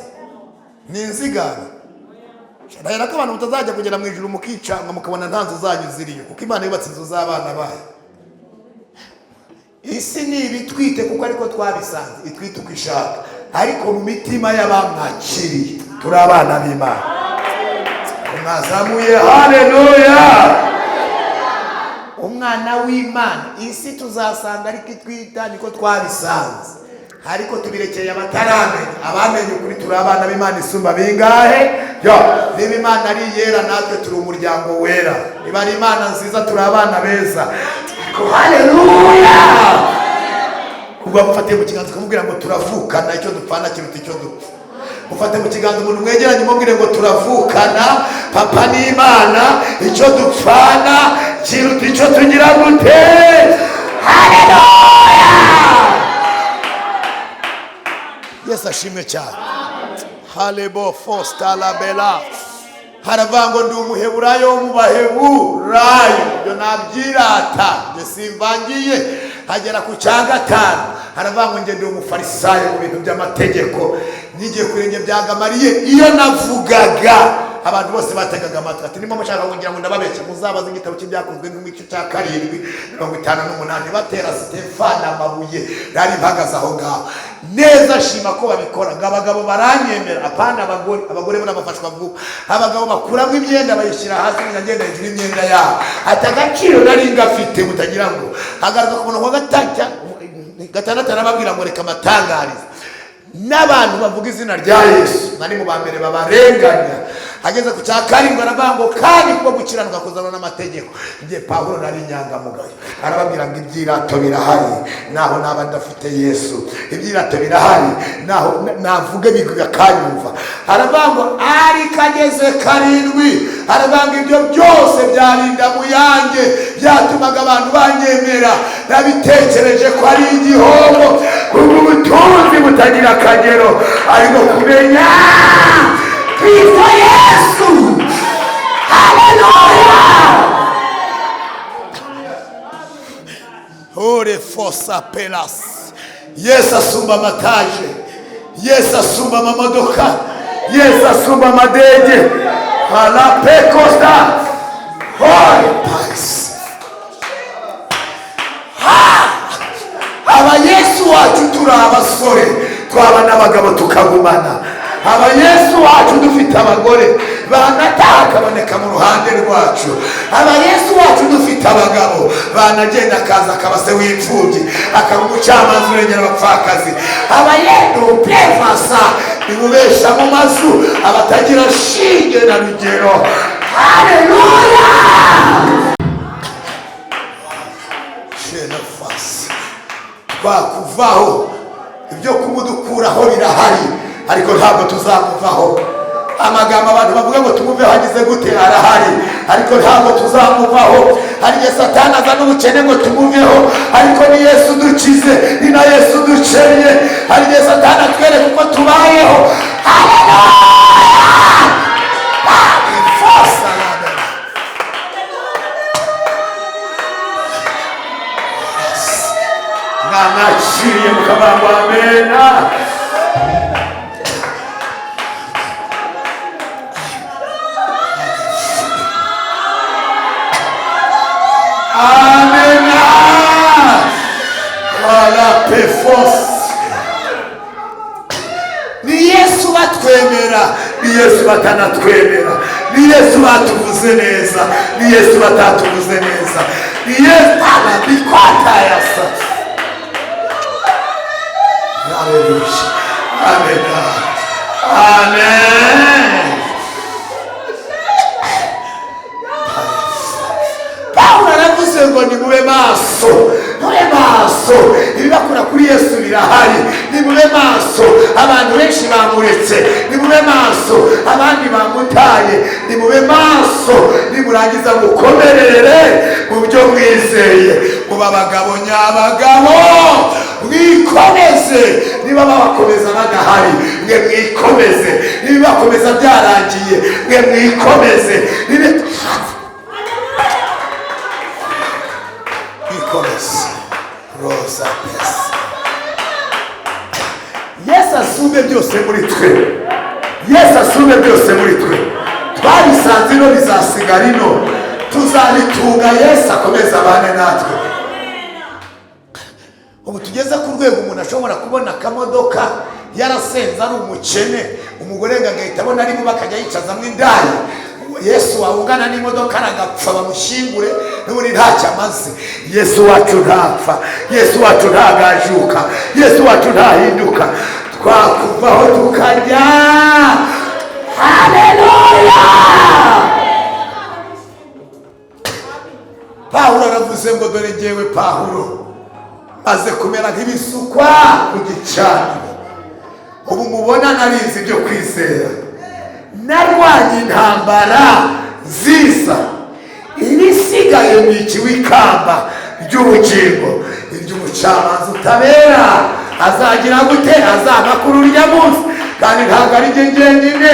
ni inzigana. Shadahera ko abantu mutazajya kugera mu ijuru mukicanga mukabona nta nzu zanyu ziriyo, kuko Imana yubatse inzu z'abana bayo. Isi ni ibitwite kuko ariko twabisanze, itwite uko ishaka, ariko mu mitima y'abamwakiriye turi abana b'Imana. Mwazamuye haleluya. Umwana w'Imana, isi tuzasanga ariko itwita niko twabisanze, ariko tubirekeye abataramenye. Abamenye ukuri turi abana b'Imana isumba bingahe? Niba Imana ari yera natwe turi umuryango wera, niba ari Imana nziza turi abana beza. Haleluya. Ubwo mufatiye mu kiganza kumubwira ngo turavukana, icyo dupfana kiruta icyo dupfa. Mufate mu kiganza umuntu mwegeranye mubwire ngo turavukana, papa ni Imana, icyo dupfana kiruta icyo tugira gute. Haleluya. Yesu ashimwe cyane. Halebo fosta la bela. Haravango ndi umuheburayo mu baheburayo. Byo nabyirata. Byo simvangiye. Hagera ku cya gatanu. Haravango nge ndi umufarisayo mu bintu by'amategeko. Nigiye kurenge bya Gamaliye iyo navugaga. Abantu bose bategaga amatwi ati nimo mushaka kugira ngo ndababeshye muzabaza igitabo cy'ibyakozwe n'umwico cya 7:58 batera Stefano amabuye yari mpagaze aho ngaho neza shima ko babikora abagabo baranyemera apana abagore barabafashwa vuba abagabo bakuramo imyenda bayishyira hasi ngagenda hejuru imyenda yabo atagaciro nari ngafite mutagira ngo hagaruka ku muntu gatandatu arababwira ngo reka amatangariza n'abantu bavuga izina rya Yesu nari mu bambere babarenganya ageze ku cya 7 aravango kandi kuba gukiranuka kuzana n'amategeko ngiye Pawulo nari nyangamugayo arababwira ngo ibyirato birahari naho naba ndafite Yesu ibyirato birahari naho navuga bigura kanyumva aravango ari kageze 7 aravango ibyo byose byarinda mu yanjye byatumaga abantu banyemera nabitekereje ko ari igihombo ubutunzi butagira akagero ariko kumenya Kristo Yesu. Haleluya. Ore fosa pelas. Yesu asumba amataje. Yesu asumba amamodoka. Yesu asumba amadege. Hala pekosta. Ore pais. Aba Yesu wacu turi abasore twaba n'abagabo tukagumana. Aba Yesu wacu dufite abagore banataha kaboneka mu ruhande rwacu. Aba Yesu wacu dufite abagabo banagenda kaza kabase w'imfubyi akamucamanza urengera abapfakazi. Aba Yesu prevasa nimubesha mu mazu abatagira shinge na rugero. Haleluya. Shenafasi bakuvaho ibyo kumudukuraho birahari ariko ntabwo tuzamuvaho. Amagambo abantu bavuga ngo tumuveho hagize gute arahari ariko ntabwo tuzamuvaho. Hari Satani azana ubukene ngo tumuveho ariko ni Yesu dukize ni na Yesu ducenye. Hari Satani atwereka uko tubayeho. Namachiriye mukabango amena. Amen. Wala pefos. Ni Yesu batwemera, ni Yesu batanatwemera, ni Yesu batuvuze neza, ni Yesu batatuvuze neza, ni Yesu bikwata yasa. Hallelujah. Amen. Amen. Ngo ni mube maso ibibakura kuri Yesu birahari. Ni mube maso abantu benshi bamuretse. Ni mube maso abandi bamutaye. Ni mube maso nimurangiza gukomerere mu byo mwizeye. Muba abagabo nyabagabo mwikomeze. Niba babakomeza badahari mwe mwikomeze. Niba bakomeza byarangiye mwe mwikomeze. Rosa pesa. Yesu asume byose muri twe. Yesu asume byose muri twe. Twarisanze no bizasigara ino. Tuzalitunga Yesu akomeza abane natwe. Ubu tugeze ku rwego umuntu ashobora kubona akamodoka yarasenze ari umukene umugore ngagahita abona ari mu bakajya yicazamo indaya. Yesu wawungana n'imodoka aragapfa bamushingure n'uri ntacyo amaze. Yesu wacu ntapfa. Yesu wacu ntagajuka. Yesu wacu ntahinduka. Twakuvaho tukajya. Haleluya. Pawulo aravuze ngo dore ngewe Pawulo maze kumera nk'ibisukwa ku gicaniro. Ubu mubona narizi ibyo kwizera. Narwanye intambara nziza. Ibisigaye mu ikiwikamba ry'ubugingo iry'umucamanza utabera azagira gute, azabakuru urya munsi, kandi ntabwo ari njye njyenyine,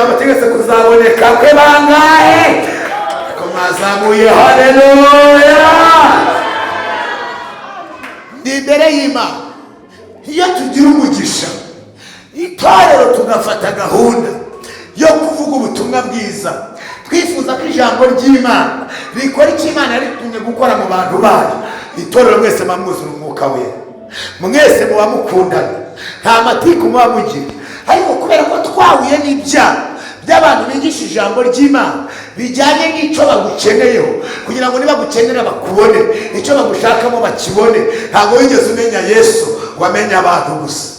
abategetse kuzaboneka kwe bangahe ko mwazamuye. Haleluya. Ni imbere y'Imana. Iyo tugira umugisha itorero tugafata gahunda yo kuvuga ubutumwa bwiza, twifuza ko ijambo ry'Imana rikora icyo Imana yaritumye gukora mu bantu bayo, itorero mwese mwuzura umwuka we, mwese muba mukundana, nta matiku muba mugira. Ariko kubera ko twahuye n'ibyaha by'abantu bigisha ijambo ry'Imana bijyanye n'icyo bagukeneyeho, kugira ngo niba gukenera bakubone, icyo bagushakamo bakibone, ntabwo wigeze umenya Yesu, wamenya abantu gusa.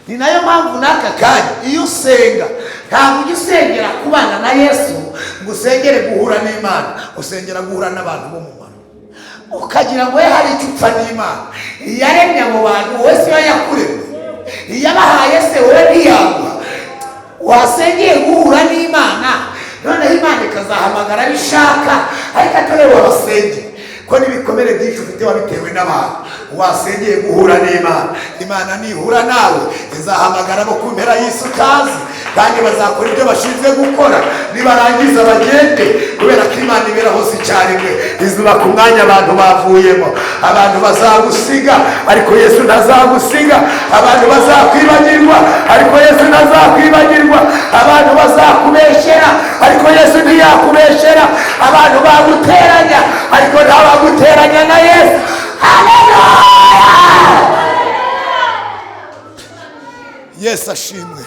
Ni nayo mpamvu n'aka kanya iyo usenga ntabwo ujya usengera kubana na Yesu ngo usengere guhura n'Imana, usengera guhura n'abantu bo mu mano, ukagira ngo hari icyo upfa n'Imana. Iyaremye abo bantu wese iyo yakuremye, iyabahaye se wowe ntiyaguha. Wasengeye guhura n'Imana, noneho Imana ikazahamagara bishaka, ariko atari wabasengeye, ko n'ibikomere byinshi ufite wabitewe n'abantu. Wasengeye guhura n'Imana, Imana nihura nawe izahamagara abo ku mpera y'isi utazi, kandi bazakora ibyo bashinzwe gukora, nibarangiza bagende, kubera ko Imana ibera hose icyarimwe. Izuba ku mwanya abantu bavuyemo, abantu bazagusiga ariko Yesu ntazagusiga, abantu bazakwibagirwa ariko Yesu ntazakwibagirwa, abantu bazakubeshyera ariko Yesu ntiyakubeshyera, abantu baguteranya ariko ntabaguteranya na Yesu. Haleluya. Yesu ashimwe.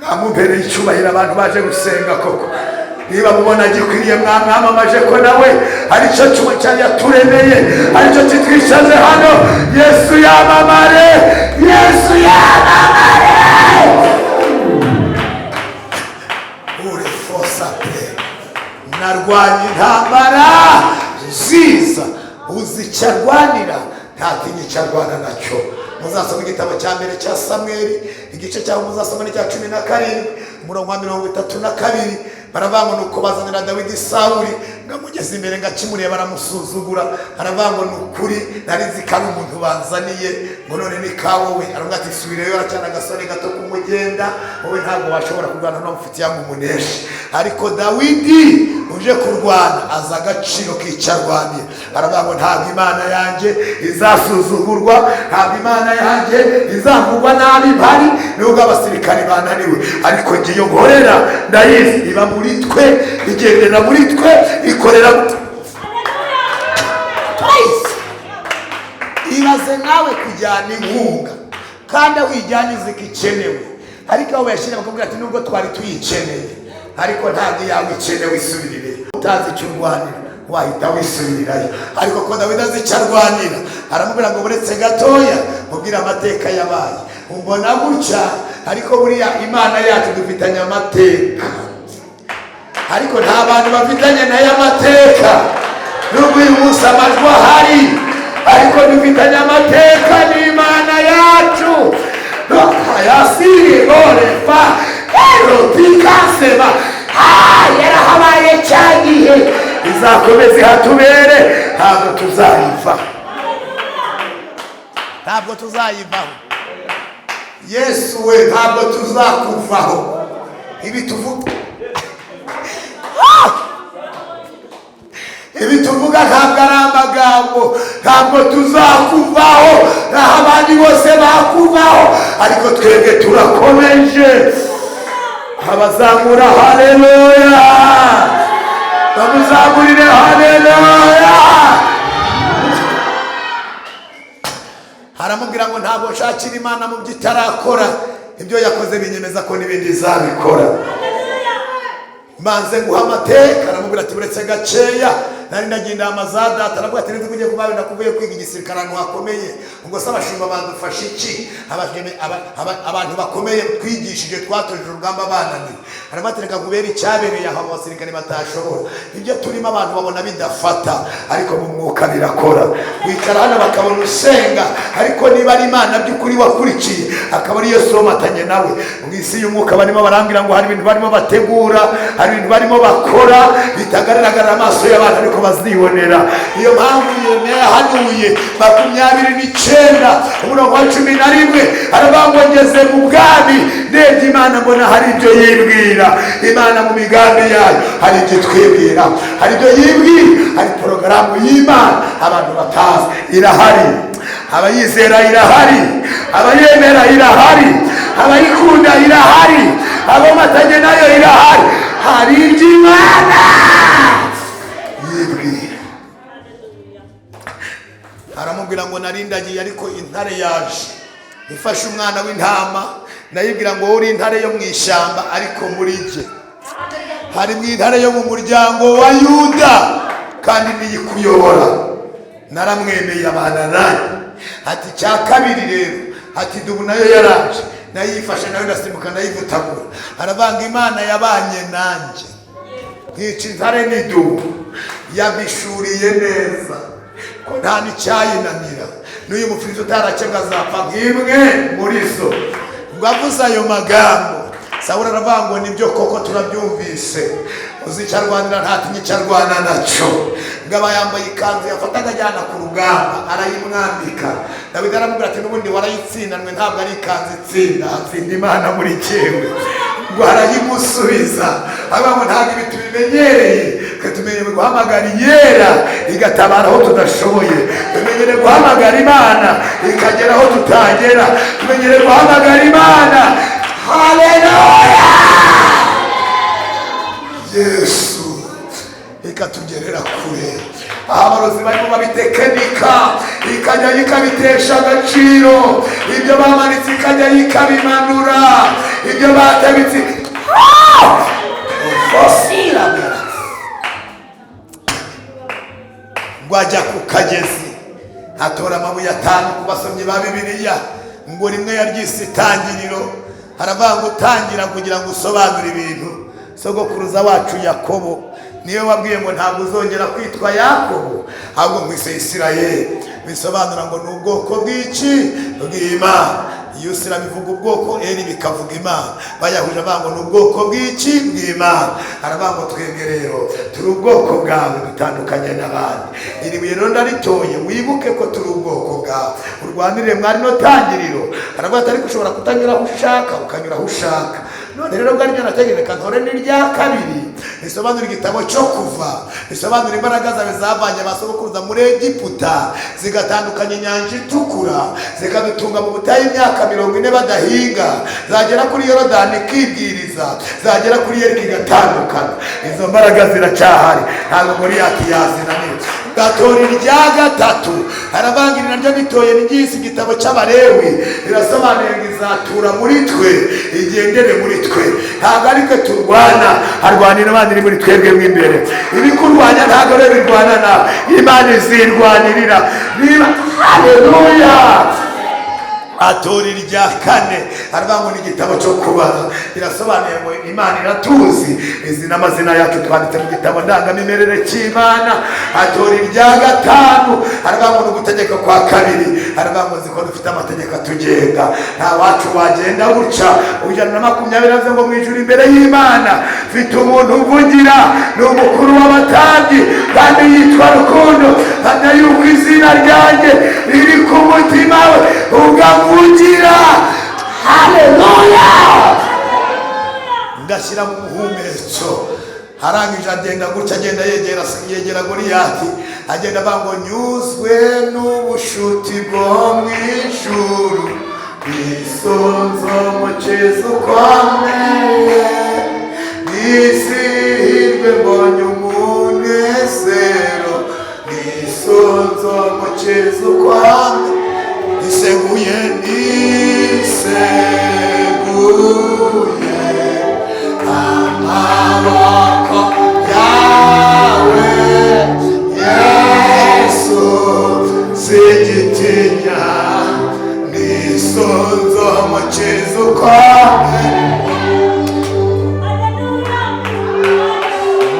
Namumpereye icyubahiro abantu baje gusenga koko. Niba mubona gikwiriye mwamamaje ko nawe aricyo cyuma cyane yaturemeye, aricyo kitwishaje hano. Yesu yamamare, Yesu yamamare. Uri fosate narwanye intambara nziza, uzicyarwanira ntatinye cyarwana nacyo. Muzasoma igitabo cya mbere cya Samweli, igice cyaho muzasoma n'icya 17 umurongo wa 32. Baravuga nuko bazanira Dawidi Sawuli, ngamugeze imbere ngakimuriye baramusuzugura. Baravuga ngo nukuri narizi kandi umuntu banzaniye, ngo none ni kawowe. Aravuga ati subireyo, aracyana agasore gato kumugenda, wowe ntabwo washobora kurwana n'umufitiye ngo umuneshe. Ariko Dawidi uje kurwana aza agaciro k'icyarwaniye. Baravuga ngo ntabwo Imana yanjye izasuzugurwa, ntabwo Imana yanjye izavugwa nabi mpari, nubwo abasirikari bananiwe, ariko ngiye nkorera ndayizi, iba muri twe, igendera muri twe, ikorera. Ibaze nawe kujyana inkunga kandi aho ijyanye zikikenewe, ariko aho yashyira bakubwira ati nubwo twari tuyikeneye ariko ntabwo yawe ikenewe, isubirire. Utazi icyo urwanira wahita wisubirirayo. Ariko ko Dawidi azi icyo arwanira, aramubwira ngo buretse gatoya mubwire amateka yabaye, umbona gutya, ariko buriya Imana yacu dufitanye amateka, ariko nta bantu bafitanye nayo amateka. Nubwo uyu munsi amajwi ahari, ariko dufitanye amateka n'Imana yacu. Yasiri orefa erotikaseba yarahabaye cyagihe, izakomeze hatubere, ntabwo tuzayiva, ntabwo tuzayivaho. Yesu we ntabwo tuzakuvaho. Ibi tuvuga ntabwo ari amagambo, ntabwo tuzakuvaho, naho abandi bose bakuvaho, ariko twebwe turakomeje. Abazamura haleluya, bamuzamurire haleluya. Haramubwira ngo ntabwo nshakira Imana mu byo itarakora, ibyo yakoze binyemeza ko n'ibindi izabikora. Manze nguha amateka. Aramubwira ati buretse gaceya nari ndagenda amazada, aravuga ati nzi kugiye kubawe nakuvuye kwiga igisirikare ahantu hakomeye, ngo se abashumba bandufasha iki? Abantu bakomeye twigishije, twatoje urugamba bananiwe. Arabatereka kubera icyabereye aho abasirikare batashobora. Ibyo turimo abantu babona bidafata, ariko mu mwuka birakora. Wicara hano bakabona usenga, ariko niba ari Imana by'ukuri wakurikiye, akaba ari Yesu wamatanye nawe. Mu isi y'umwuka barimo barambwira ngo hari ibintu barimo bategura, hari ibintu barimo bakora bitagaragara amaso y'abantu, ariko bazibonera. Niyo mpamvu yahanuye 29 umurongo wa 11 aravuga ngo ngeze mu bwami ndebye Imana mbona hari ibyo yibwira. Imana mu migambi yayo hari ibyo twibwira, hari ibyo yibwira, hari porogaramu y'Imana abantu batazi. Irahari, abayizera irahari, abayemera irahari, abayikunda irahari, abomatanye nayo irahari. Hari ibyo Imana yibwira. Aramubwira ngo narindagiye ariko intare yaje ifashe umwana w'intama. Nayibwira ngo uri intare yo mu ishyamba ariko muri jye hari intare yo mu muryango wa Yuda kandi niyikuyobora. Naramwemeye abana nayo. Ati cya kabiri rero, ati dubu nayo yaraje nayifashe nayo ndasimbuka nayivutagura. Aravanga Imana yabanye nanjye nkica intare n'idubu, yabishuriye neza ko nta n'icyayinanira. N'uyu mufirizi utarakebwa azapfa nk'imwe muri zo. Ngo avuze ayo magambo Sawuli aravuga ngo nibyo koko turabyumvise, uzicarwanira ntatinye icyarwana naco. Ngaba yambaye ikanzu yafataga ajyana ku rugamba arayimwambika. Dawidi aramubwira ati n'ubundi warayitsindanwe, ntabwo ari ikanzu itsinda, atsinda Imana muri cyewe. Ngo arayimusubiza avuga ngo ntabwo ibi tubimenyereye, twe tumenyereye guhamagara iyera igatabara aho tudashoboye, tumenyereye guhamagara Imana ikagera aho tutagera, tumenyereye guhamagara Imana. Haleluya! Yesu ikatugerera kure. Abarozi barimo babitekenika ikajya yikabitesha agaciro, ibyo bamanitse ikajya yikabimanura, ibyo batabitse fosila ngo ajya ku kagezi atora amabuye 5 ku basomyi ba Bibiliya. Ngo rimwe yaryise Itangiriro. Aravuga ngo utangira kugira ngo usobanure ibintu. Sogokuruza wacu Yakobo niyo wabwiye ngo ntabwo uzongera kwitwa Yakobo ahubwo mwise Isirayeli. Bisobanura ngo n'ubwoko bw'iki bw'Imana. Iyo Isira bivuga ubwoko, Eli bikavuga Imana. Bayahuje abango n'ubwoko bw'iki bw'Imana. Aravuga ngo twebwe rero turi ubwoko bwawe dutandukanye n'abandi. Iri buye rero ndaritoye wibuke ko turi ubwoko bwawe. Urwanire mwari no tangiriro. Aravuga ati ariko ushobora kutanyura aho ushaka ukanyura aho ushaka. None rero bwa ryo nategereka ntore n'irya kabiri risobanura igitabo cyo Kuva, risobanura imbaraga zawe zavanye abasogokuruza muri Egiputa zigatandukanya inyanja itukura, zikadutunga mu butayu imyaka 40 badahinga, zagera kuri Yorodani ikibwiriza, zagera kuri Yeriko igatandukana. Izo mbaraga ziracyahari, ntabwo muri yakiyazinanira. Gatora irya gatatu arabangirira ryo bitoye n'igisi igitabo cy'Abalewi, birasobanuye ngo izatura muri twe, igendere muri twe. Ntabwo ariko turwana, harwanira abandi muri twebwe mw'imbere. Ibikurwanya ntabwo rero birwana na Imana izirwanirira. Niba haleluya! Atora irya 4 aravuga ngo n'igitabo cyo kubara. Birasobanuye ngo Imana iratuzi, izi n'amazina yacu twanditse mu gitabo ndangamimerere cy'Imana. Atora irya 5 aravuga ngo n'ugutegeka kwa 2 aravuga ngo ziko dufite amategeko atugenga, nta wacu wagenda guca. 120 avuze ngo mu ijuru imbere y'Imana mfite umuntu uvugira, ni umukuru w'abatambyi kandi yitwa Rukundo, hamya yuko izina ryanjye riri ku mutima we ugavugira. Haleluya! Ngashyira mu muhumetso. Arangije agenda gutya, agenda yegera Goliyati, agenda avuga nyuzwe n'ubushuti bwo mu ijuru, isonzo mukiza ukomeye, nisihirwe mbonye umunezero, isonzo mukiza ukomeye, niseguye amaboko yawe Yesu, sigitinya nisonzo mukiza ukomeye,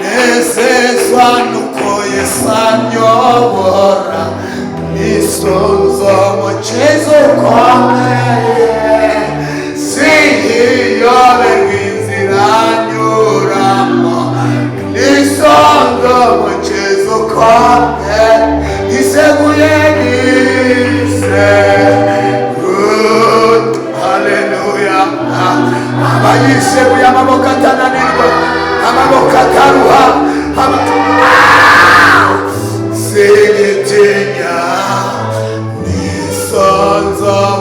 nezezwa nuko Yesu anyobora, nisonzo mukiza ukomeye, siyoberwa inzira nyuramo, nisonzo mukiza ukomeye.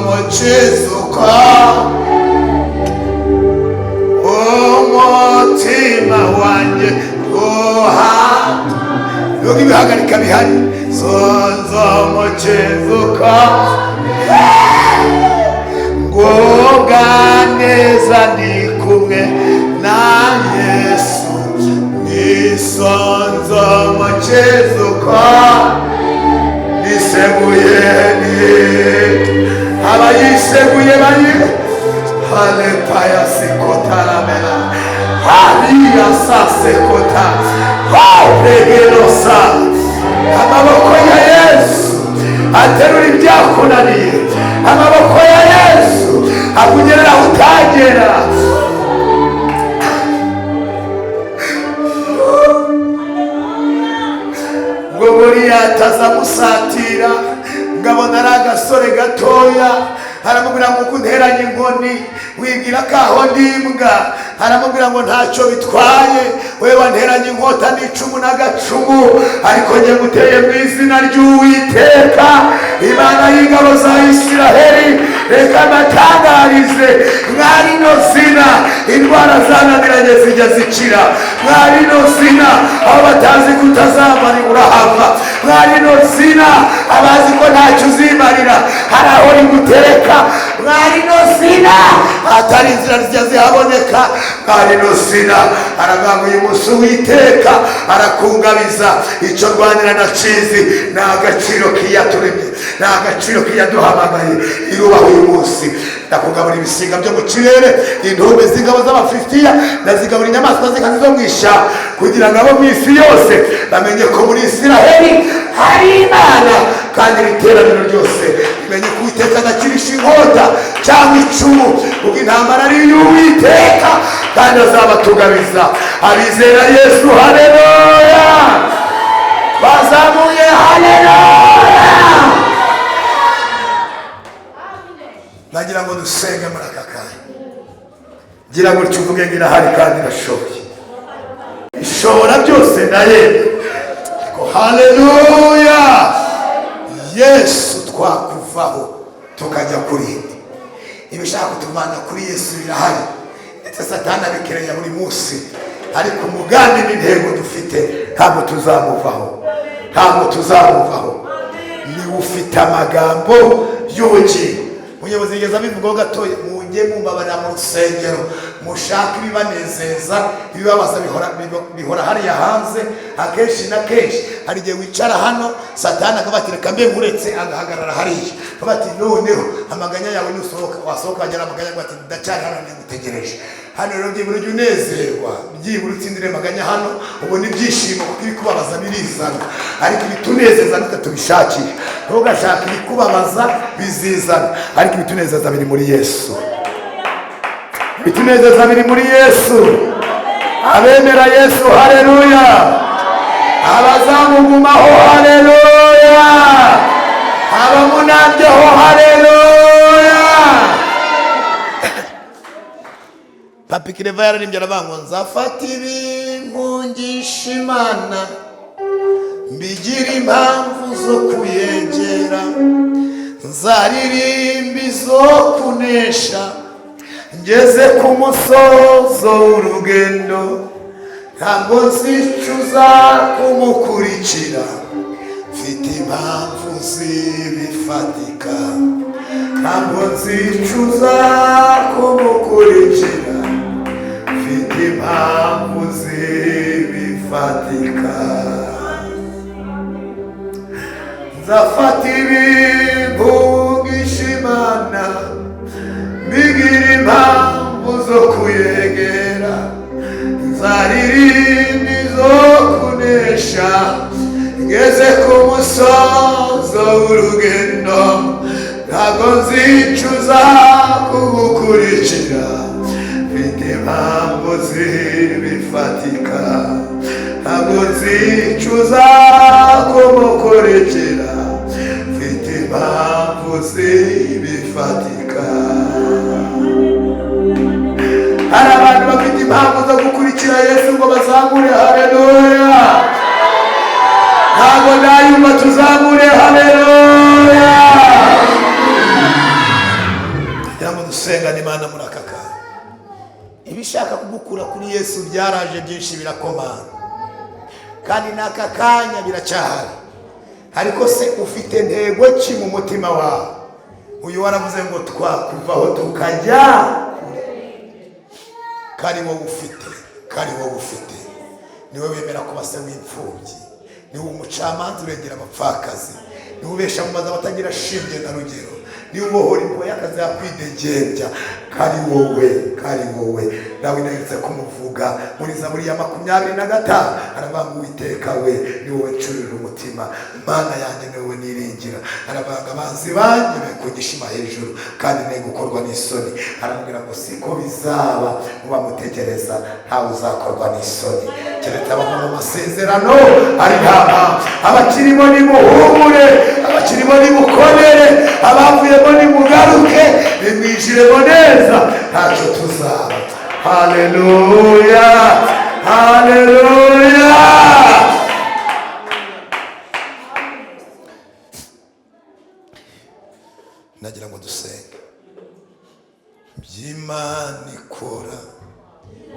mukizuka umutima wanjye nuko ibihagarika bihari sonzo mukizuka ngubwa neza ndi kumwe na Yesu nisonzo mukizuka niseguye abayiseguye bari halepaya sikota ramena hariya sasekota regerosa amaboko ya Yesu aterura ibyakunaniye amaboko ya Yesu akugerera utagera ngo buriya atazamusatira ngabona ari agasore gatoya aramubwira ngo kunteranye inkoni wigira kaho ndimbwa aramubwira ngo ntacyo bitwaye wewe wanteranye inkota n'icumu n'agacumu ariko njye guteye mu izina ry'Uwiteka Imana y'ingabo za Isiraheli reka mbatangarize mwari no zina indwara zananiranye zijya zikira mwari no zina aho batazi kutazamara urahava mwari no zina abazi ko ntacyo uzimarira hari aho rigutereka mwari no zina atari inzira zijya zihaboneka mwari no zina aravuga uyu munsi Uwiteka arakungabiza icyo rwanira na cizi ni agaciro kiyaturemye ni agaciro kiyaduhamagaye irubaho uyu munsi ndakugabura ibisiga byo mu kirere intumbi z'ingabo z'Abafilisitiya ndazigabura inyamaswa z'inkazi zo mu ishyamba kugira ngo abo mu isi yose bamenye ko muri Isiraheli hari Imana kandi iteraniro ryose rimenye ko Uwiteka adakirisha inkota cyangwa icumu kuko intambara ari iy'Uwiteka kandi azabatugabiza abizera Yesu haleluya bazamuye haleluya. Nagira ngo dusenge muri aka kanya gira ngo tuvuge ngira hari kandi irashoboye ishobora byose ndayemera ko haleluya. Yesu twakuvaho tukajya kuri ibishaka kutuvana kuri Yesu birahari ndetse Satani abikereye buri munsi ariko umugambi n'intego dufite ntabwo tuzamuvaho ni ufite amagambo y'ubugingo. Umuyobozi yigeze abivugaho gatoya mujye mumbabarira mu rusengero mushaka ibibanezeza ibibabaza bihora hariya hanze akenshi na kenshi hari igihe wicara hano Satani akabatira kambe nkuretse agahagarara hariya bati noneho amaganya yawe nusohoka wasohoka agera amaganya bati ndacyari hano ndigutegereje hano rero byibura ujye unezerwa byibura utsindire amaganya hano ubona ibyishimo kuko ibikubabaza birizana ariko ibitunezeza nitwe tubishakira ntugashaka ibikubabaza bizizana ariko ibitunezeza biri muri Yesu ibitunezeza biri muri Yesu. Abemera Yesu haleluya abazamugumaho haleluya abamunabyeho haleluya. Papi Kireva yararimbye aravuga nzafata ibinkungisha Imana mbigira impamvu zo kuyegera nzaririmba izo kunesha ngeze ku musozo w'urugendo ntabwo nzicuza kumukurikira mfite impamvu zibifatika ntabwo nzicuza kumukurikira mfite impamvu zibifatika nzafata ibinkungisha Imana mbigira impamvu zo kuyegera nzaririmba izo kunesha ngeze ku musozo w'urugendo ntabwo nzicuza kugukurikira mfite impamvu zibifatika ntabwo nzicuza kumukurikira mfite impamvu zibifatika. Hari abantu bafite impamvu zo gukurikira Yesu ngo bazamure haleluya ntabwo nayumva tuzamure haleluya ndagira ngo dusengane Imana muri aka kanya. Ibishaka kugukura kuri Yesu byaraje byinshi birakomana, kandi n'aka kanya biracyahari. Ariko se ufite intego ki mu mutima wawe? Uyu waravuze ngo twakuvaho tukajya, kari wowe ufite. Niwe wemera kuba se w'imfubyi, niwe umucamanza urengera abapfakazi, niwe ubesha mu mazu abatagira shinge na rugero, niwe ubohora impuhwe y'akazi yakwidegembya. Kari wowe nawe nahise kumuvuga muri Zaburi ya 25 aravuga ngo Uwiteka we ni wowe ncurira umutima, Mana yanjye ni wowe niringira. Aravuga abanzi banjye bekugishima hejuru kandi ne gukorwa n'isoni. Aramubwira ngo siko bizaba mubamutegereza, ntawe uzakorwa n'isoni keretse abava mu masezerano. Ari ntama abakirimo nimuhumure, abakirimo nimukomere, abavuyemo nimugaruke, nimwijiremo neza, ntacyo tuzaba. Haleluya, haleluya. Nagira ngo dusenge. By'Imana ikora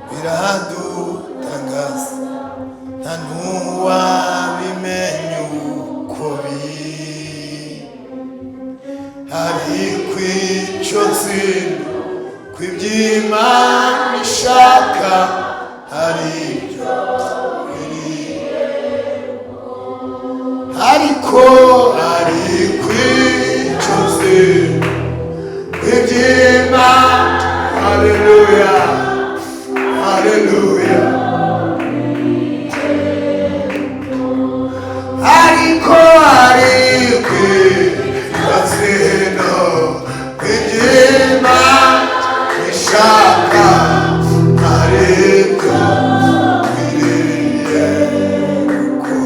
biradutangaza, nta n'uwabimenya uko biri. Ariko icyo nzi kw'iby'Imana ishaka hari ibyo biri, ariko icyo nzi kw'iby'Imana. Haleluya, haleluya. Ariko kazino kw'iby'Imana ishaka ariko biriye kuko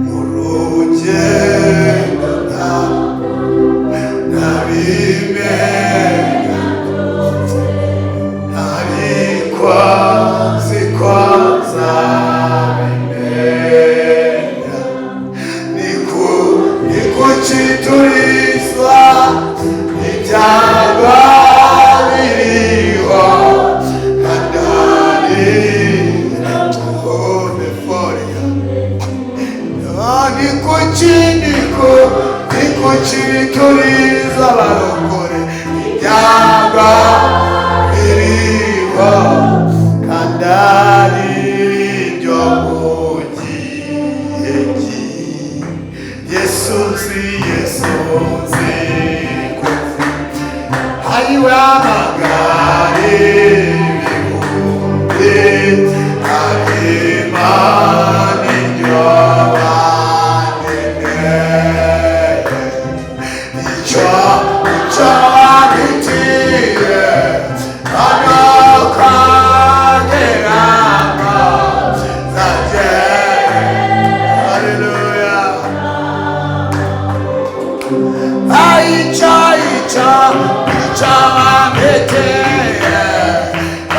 mu rugendo ntabimenya, ariko nziko nzabimenya. Nikuchiturizwa ibyago biriho ndani tuhobeforia. Nikuchituriza barokore ibyago biriho ndani byo mugihe Yesu nzi haiwe amagare bihumbi arimani nyobanene icyo wagitiye anokangerama zagere. Haleluya. Aicha wamekeye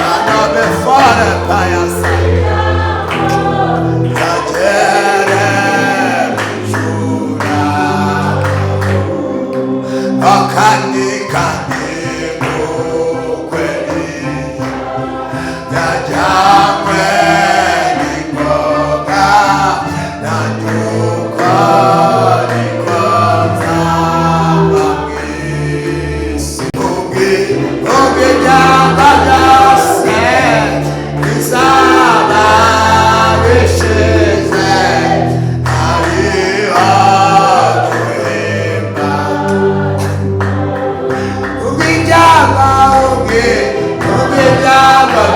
anabefara payasa zagere mjura akandi mukweli yajamwe nikoga naduka Ubijaba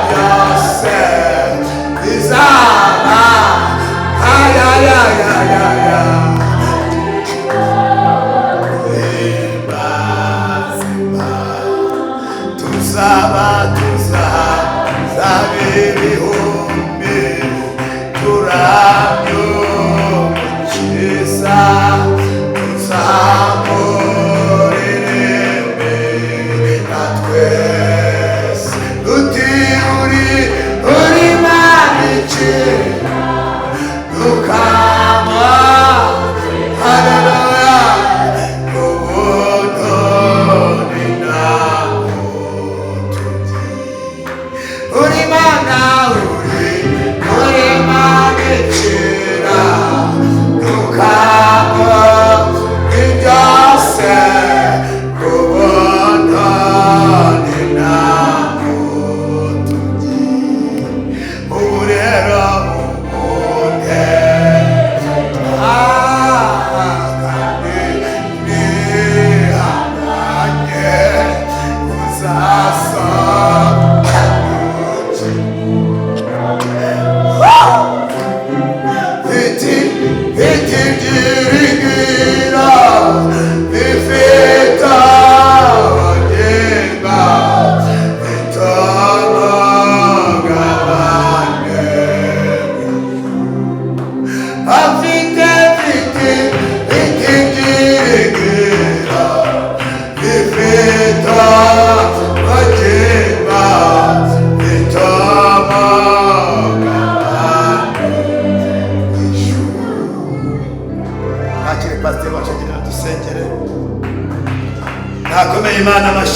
pasiteri wacu agira dusengere. Nakomeye Imana amashyi.